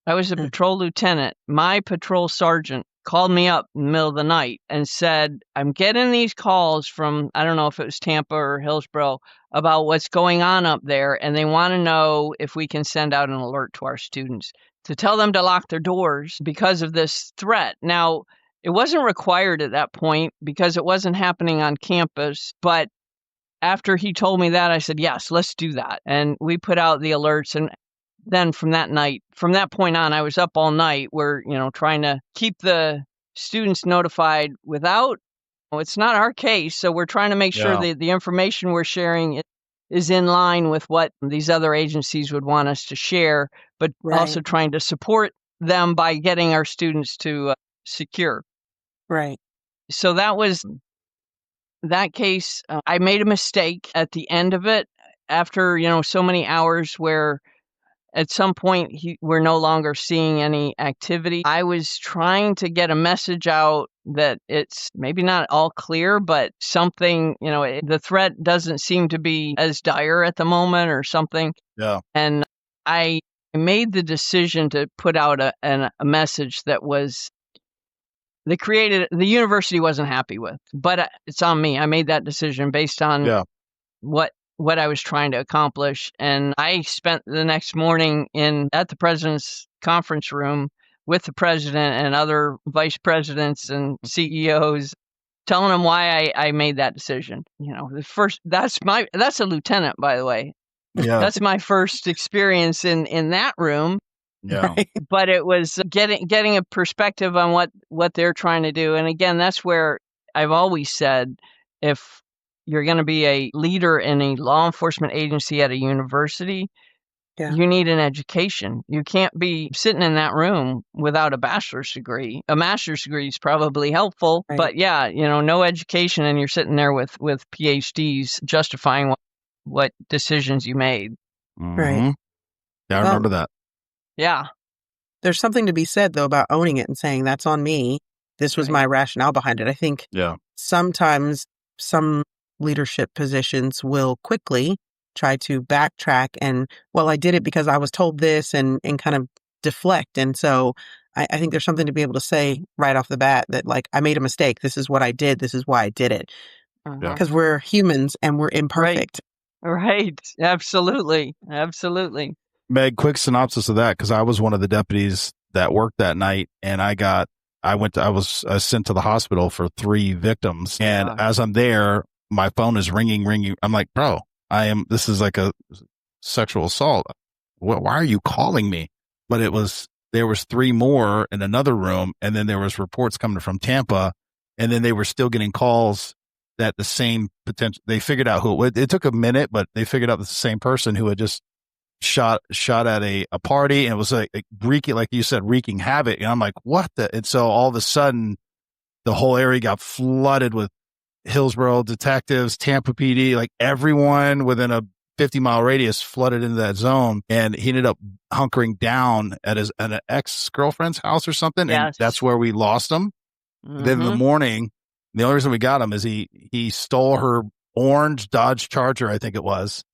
I was a patrol lieutenant. My patrol sergeant called me up in the middle of the night and said, I'm getting these calls from, I don't know if it was Tampa or Hillsborough, about what's going on up there. And they want to know if we can send out an alert to our students to tell them to lock their doors because of this threat. Now, it wasn't required at that point because it wasn't happening on campus. But after he told me that, I said, yes, let's do that. And we put out the alerts. And then from that point on, I was up all night. We're, trying to keep the students notified it's not our case. So we're trying to make sure that the information we're sharing is in line with what these other agencies would want us to share, but also trying to support them by getting our students to secure. Right. So that was that case. I made a mistake at the end of it after, so many hours where at some point we're no longer seeing any activity. I was trying to get a message out that it's maybe not all clear, but something, the threat doesn't seem to be as dire at the moment or something. Yeah. And I made the decision to put out a message that the university wasn't happy with, but it's on me. I made that decision based on what I was trying to accomplish. And I spent the next morning at the president's conference room with the president and other vice presidents and CEOs, telling them why I made that decision. That's a lieutenant, by the way. Yeah. That's my first experience in that room. Yeah. But it was getting a perspective on what they're trying to do. And again, that's where I've always said, if you're going to be a leader in a law enforcement agency at a university, you need an education. You can't be sitting in that room without a bachelor's degree. A master's degree is probably helpful, but no education, and you're sitting there with PhDs justifying what decisions you made. Right. Yeah, I remember that. Yeah. There's something to be said, though, about owning it and saying, that's on me. This was my rationale behind it. I think sometimes some leadership positions will quickly try to backtrack and, well, I did it because I was told this, and kind of deflect. And so I think there's something to be able to say right off the bat that, like, I made a mistake. This is what I did. This is why I did it. Because we're humans and we're imperfect. Right. Absolutely. Absolutely. Meg, quick synopsis of that, because I was one of the deputies that worked that night, and I was sent to the hospital for 3 victims. And as I'm there, my phone is ringing. I'm like, bro, this is like a sexual assault. Why are you calling me? But there was 3 more in another room. And then there was reports coming from Tampa, and then they were still getting calls that the same potential, they figured out it took a minute, but they figured out it's the same person who had just shot at a party, and it was like wreaking, like you said, wreaking havoc. And I'm like, what the? And so all of a sudden the whole area got flooded with Hillsborough detectives, Tampa PD, like everyone within a 50-mile radius flooded into that zone. And he ended up hunkering down at an ex-girlfriend's house or something. Yes. And that's where we lost him. Then in the morning, the only reason we got him is he stole her orange Dodge Charger, I think it was.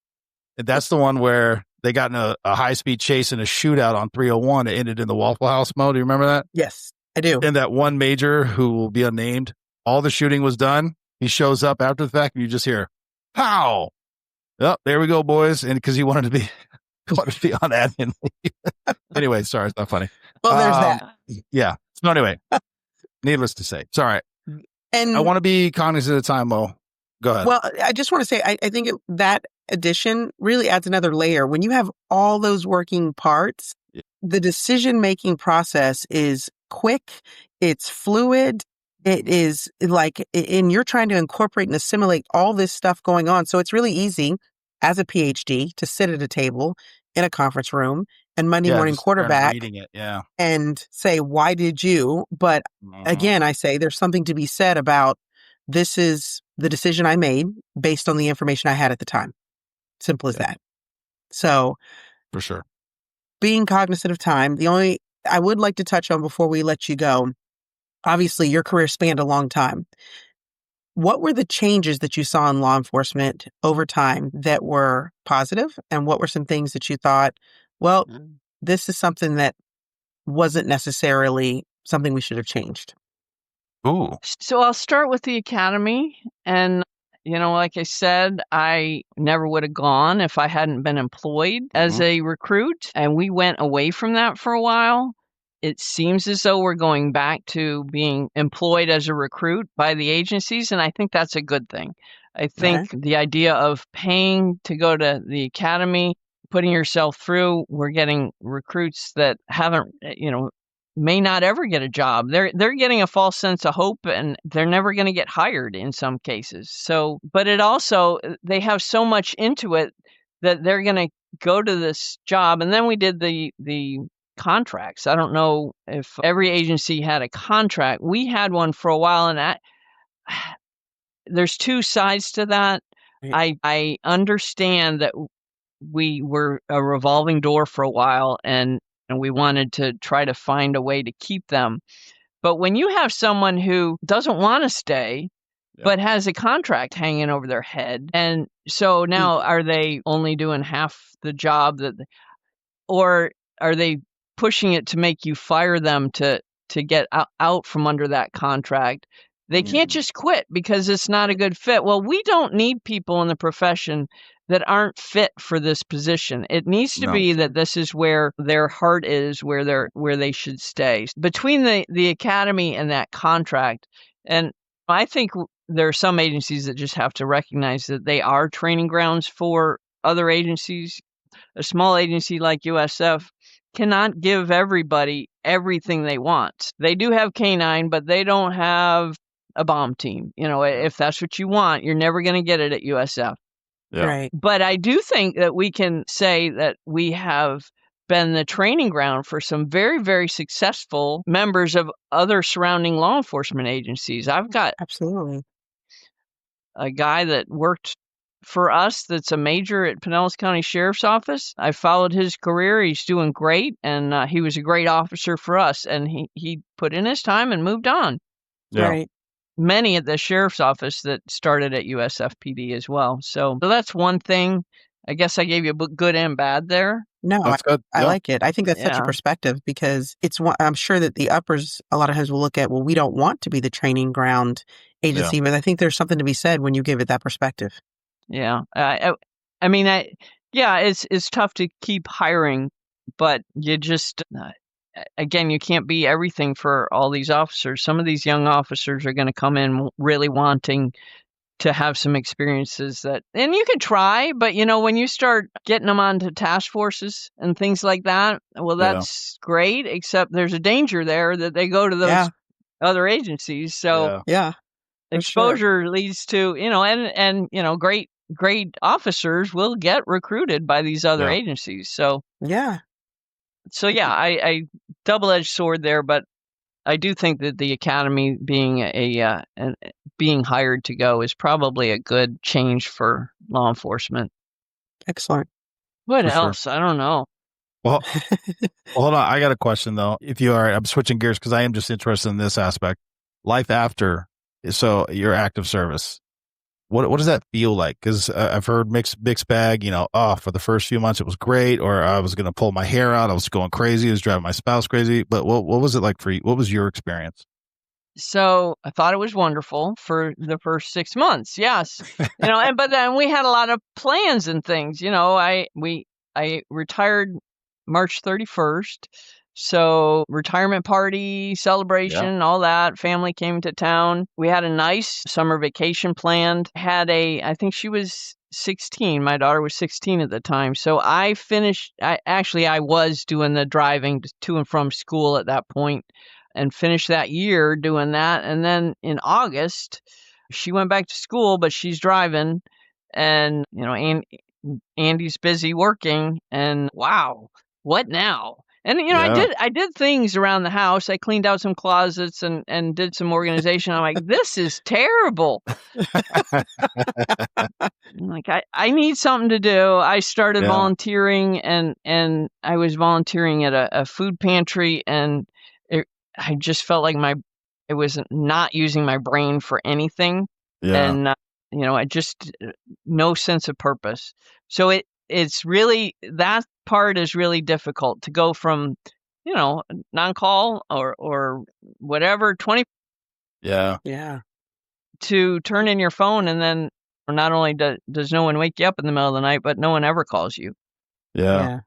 And that's the one where they got in a high-speed chase and a shootout on 301. It ended in the Waffle House mode. Do you remember that? Yes. I do. And that one major who will be unnamed, all the shooting was done. He shows up after the fact and you just hear, pow. Oh, there we go, boys. And because he wanted to be on admin leave. Anyway, sorry, it's not funny. Well, there's that. Yeah. So anyway, needless to say, it's all right. And I want to be cognizant of time, Mo. Go ahead. Well, I just want to say, I think that addition really adds another layer. When you have all those working parts, the decision-making process is quick, it's fluid, it is like, and you're trying to incorporate and assimilate all this stuff going on. So it's really easy as a PhD to sit at a table in a conference room and Monday morning quarterback reading it, and say, why did you? But again, I say there's something to be said about this is the decision I made based on the information I had at the time. Simple as that. So for sure. Being cognizant of time, I would like to touch on before we let you go, obviously your career spanned a long time. What were the changes that you saw in law enforcement over time that were positive? And what were some things that you thought, well, this is something that wasn't necessarily something we should have changed? Ooh. So I'll start with the academy. And, like I said, I never would have gone if I hadn't been employed as a recruit. And we went away from that for a while. It seems as though we're going back to being employed as a recruit by the agencies. And I think that's a good thing. I think the idea of paying to go to the academy, putting yourself through, we're getting recruits that haven't, may not ever get a job. They're getting a false sense of hope and they're never going to get hired in some cases. So, but it also, they have so much into it that they're going to go to this job. And then we did the contracts. I don't know if every agency had a contract. We had one for a while, and there's two sides to that. I understand that we were a revolving door for a while, and we wanted to try to find a way to keep them. But when you have someone who doesn't want to stay, but has a contract hanging over their head, and so now are they only doing half the job or are they pushing it to make you fire them to get out from under that contract? They can't just quit because it's not a good fit. Well, we don't need people in the profession that aren't fit for this position. It needs to be that this is where their heart is, where they should stay. Between the academy and that contract, and I think there are some agencies that just have to recognize that they are training grounds for other agencies. A small agency like USF cannot give everybody everything they want. They do have K-9, but they don't have a bomb team. If that's what you want, you're never going to get it at USF. Yeah. Right. But I do think that we can say that we have been the training ground for some very, very successful members of other surrounding law enforcement agencies. I've got Absolutely a guy that worked for us that's a major at Pinellas County Sheriff's Office. I followed his career. He's doing great, and he was a great officer for us, and he put in his time and moved on. Yeah. Right. Many at the Sheriff's Office that started at USF PD as well. So that's one thing. I guess I gave you a good and bad there. No, That's good. I Yeah. like it. I think that's such a perspective because I'm sure that the uppers a lot of times will look at, well, we don't want to be the training ground agency, but I think there's something to be said when you give it that perspective. Yeah. I mean, it's tough to keep hiring, but you just, again, you can't be everything for all these officers. Some of these young officers are going to come in really wanting to have some experiences and you can try, but when you start getting them onto task forces and things like that, well, that's great, except there's a danger there that they go to those other agencies. So exposure leads to, and great officers will get recruited by these other agencies. So, I double-edged sword there, but I do think that the academy being hired to go is probably a good change for law enforcement. Excellent. What else? Sure. I don't know. Well, hold on. I got a question though. If you are, I'm switching gears because I am just interested in this aspect. Life after, so your active service. what does that feel like? Because I've heard mixed bag. For the first few months it was great, or I was going to pull my hair out. I was going crazy. I was driving my spouse crazy. But what was it like for you? What was your experience? So I thought it was wonderful for the first 6 months. Yes. But then we had a lot of plans and things. I retired March 31st. So retirement party, celebration, all that. Family came to town. We had a nice summer vacation planned. I think she was 16. My daughter was 16 at the time. So I was doing the driving to and from school at that point and finished that year doing that. And then in August, she went back to school, but she's driving, and Andy's busy working, and wow, what now? And I did things around the house. I cleaned out some closets and did some organization. I'm like, this is terrible. Like, I need something to do. I started volunteering, and I was volunteering at a food pantry, and I just felt like I was not using my brain for anything. Yeah. And, I just, no sense of purpose. So it's really, that part is really difficult to go from, non-call or whatever, 20 Yeah. to turn in your phone, and then not only does no one wake you up in the middle of the night, but no one ever calls you. Yeah.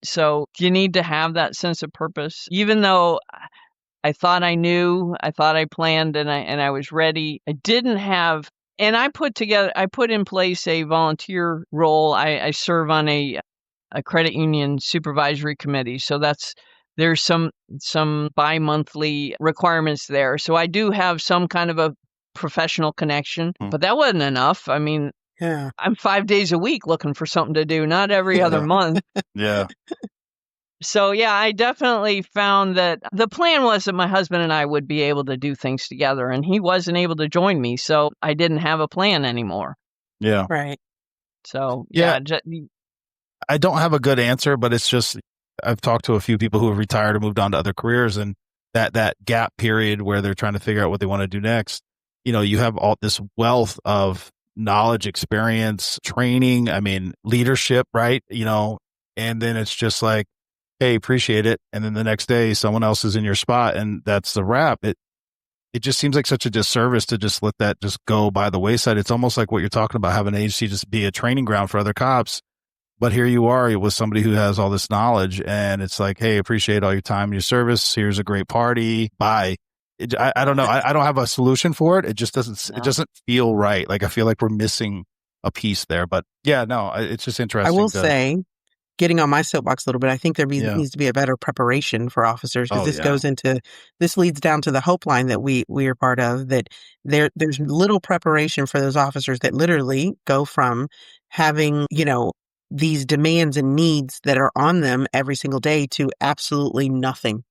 So you need to have that sense of purpose, even though I thought I knew, I thought I planned, and I was ready. I didn't have, and I put in place a volunteer role. I serve on a credit union supervisory committee. So there's some bi-monthly requirements there. So I do have some kind of a professional connection, but that wasn't enough. I mean, I'm 5 days a week looking for something to do, not every other month. Yeah. So, I definitely found that the plan was that my husband and I would be able to do things together, and he wasn't able to join me. So I didn't have a plan anymore. Yeah. Right. So, I don't have a good answer, but it's just, I've talked to a few people who have retired or moved on to other careers, and that gap period where they're trying to figure out what they want to do next, you have all this wealth of knowledge, experience, training, leadership, right? And then it's just like, hey, appreciate it. And then the next day someone else is in your spot, and that's the wrap. It just seems like such a disservice to just let that just go by the wayside. It's almost like what you're talking about, having an agency just be a training ground for other cops. But here you are with somebody who has all this knowledge, and it's like, hey, appreciate all your time and your service. Here's a great party. Bye. I don't know. I don't have a solution for it. It just doesn't feel right. Like, I feel like we're missing a piece there, but it's just interesting. I will say, getting on my soapbox a little bit, I think there needs to be a better preparation for officers, because this leads down to the Hope line that we are part of, that there's little preparation for those officers that literally go from having, these demands and needs that are on them every single day to absolutely nothing.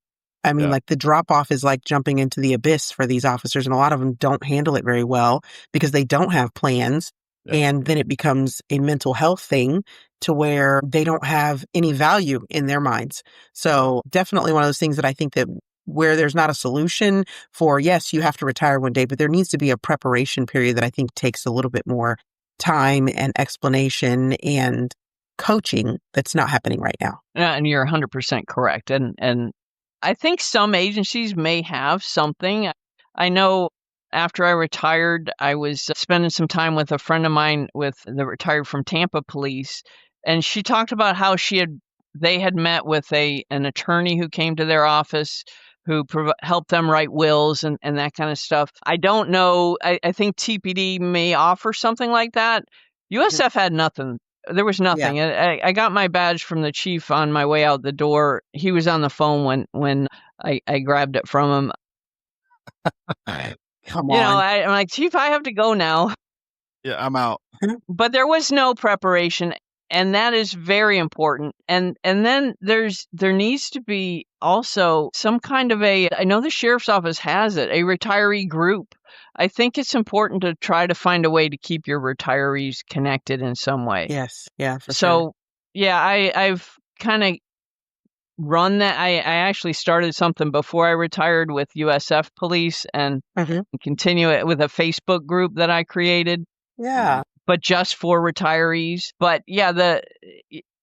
I mean, like, the drop off is like jumping into the abyss for these officers, and a lot of them don't handle it very well because they don't have plans. And then it becomes a mental health thing to where they don't have any value in their minds. So definitely one of those things that I think that where there's not a solution for, yes, you have to retire one day, but there needs to be a preparation period that I think takes a little bit more time and explanation and coaching that's not happening right now. Yeah, and you're 100% correct. And I think some agencies may have something. I know after I retired, I was spending some time with a friend of mine that retired from Tampa Police, and she talked about how they had met with an attorney who came to their office who helped them write wills and that kind of stuff. I don't know. I think TPD may offer something like that. USF had nothing. There was nothing. Yeah. I got my badge from the chief on my way out the door. He was on the phone when I grabbed it from him. Come on. I'm like, Chief, I have to go now. Yeah, I'm out. But there was no preparation, and that is very important. And then there needs to be also some kind of I know the sheriff's office has it, a retiree group. I think it's important to try to find a way to keep your retirees connected in some way. Yes. Yeah, for sure. So, I've kind of run that. I actually started something before I retired with USF Police, and continue it with a Facebook group that I created. Yeah. but just for retirees. But yeah,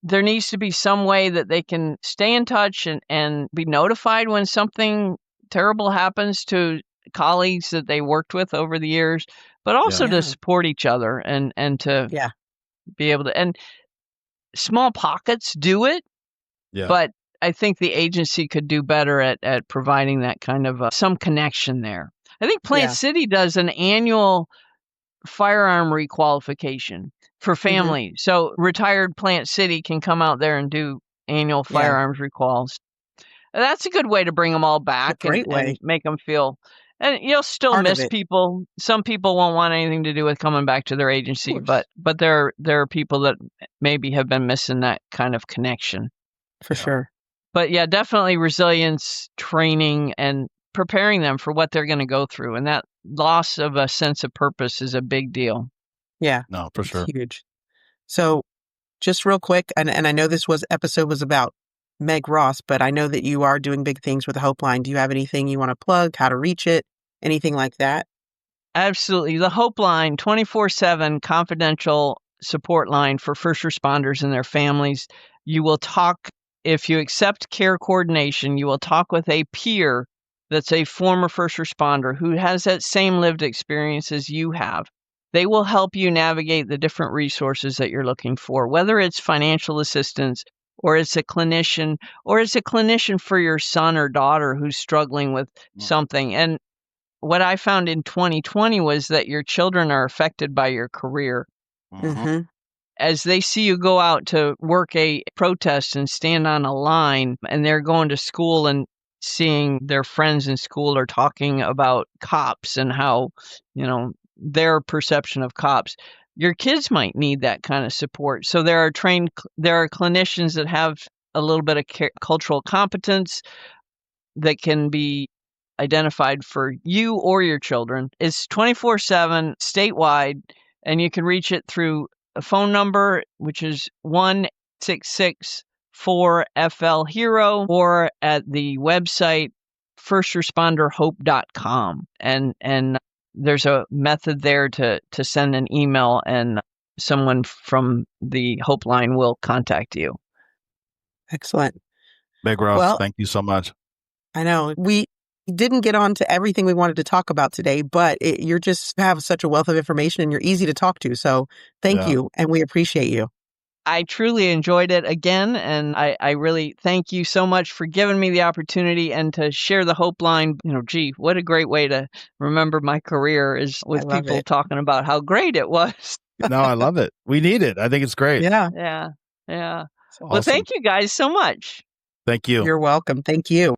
there needs to be some way that they can stay in touch and be notified when something terrible happens to colleagues that they worked with over the years, but also Yeah. to support each other and to Yeah. be able to. And small pockets do it, Yeah. but I think the agency could do better at providing that kind of some connection there. I think Plant Yeah. City does an annual firearm requalification for families. So retired Plant City can come out there and do annual Yeah. firearms requals. That's a good way to bring them all back great way. and make them feel. And you'll still Part of miss it. people. Some people won't want anything to do with coming back to their agency, course. but there are people that maybe have been missing that kind of connection. For sure. But yeah, definitely resilience training and preparing them for what they're going to go through. And that loss of a sense of purpose is a big deal. Yeah. No, for sure. Huge. So just real quick, and I know this episode was about Meg Ross, but I know that you are doing big things with the Hope Line. Do you have anything you want to plug, how to reach it, anything like that? Absolutely. The Hope Line, 24/7 confidential support line for first responders and their families. You will talk, if you accept care coordination, you will talk with a peer that's a former first responder who has that same lived experience as you have. They will help you navigate the different resources that you're looking for, whether it's financial assistance or it's a clinician for your son or daughter who's struggling with something. And what I found in 2020 was that your children are affected by your career. Mm-hmm. As they see you go out to work a protest and stand on a line, and they're going to school and seeing their friends in school are talking about cops and how, their perception of cops, your kids might need that kind of support. So there are clinicians that have a little bit of cultural competence that can be identified for you or your children. It's 24/7 statewide, and you can reach it through a phone number, which is 1-866-4FL-HERO, or at the website firstresponderhope.com. And there's a method there to send an email, and someone from the Hope Line will contact you. Excellent. Meg Ross, Well, thank you so much. I know we didn't get on to everything we wanted to talk about today, but you're just have such a wealth of information and you're easy to talk to. So thank you. And we appreciate you. I truly enjoyed it again. And I really thank you so much for giving me the opportunity and to share the Hope Line. Gee, what a great way to remember my career is with people talking about how great it was. No, I love it. We need it. I think it's great. Yeah. Yeah. Yeah. Awesome. Well, thank you guys so much. Thank you. You're welcome. Thank you.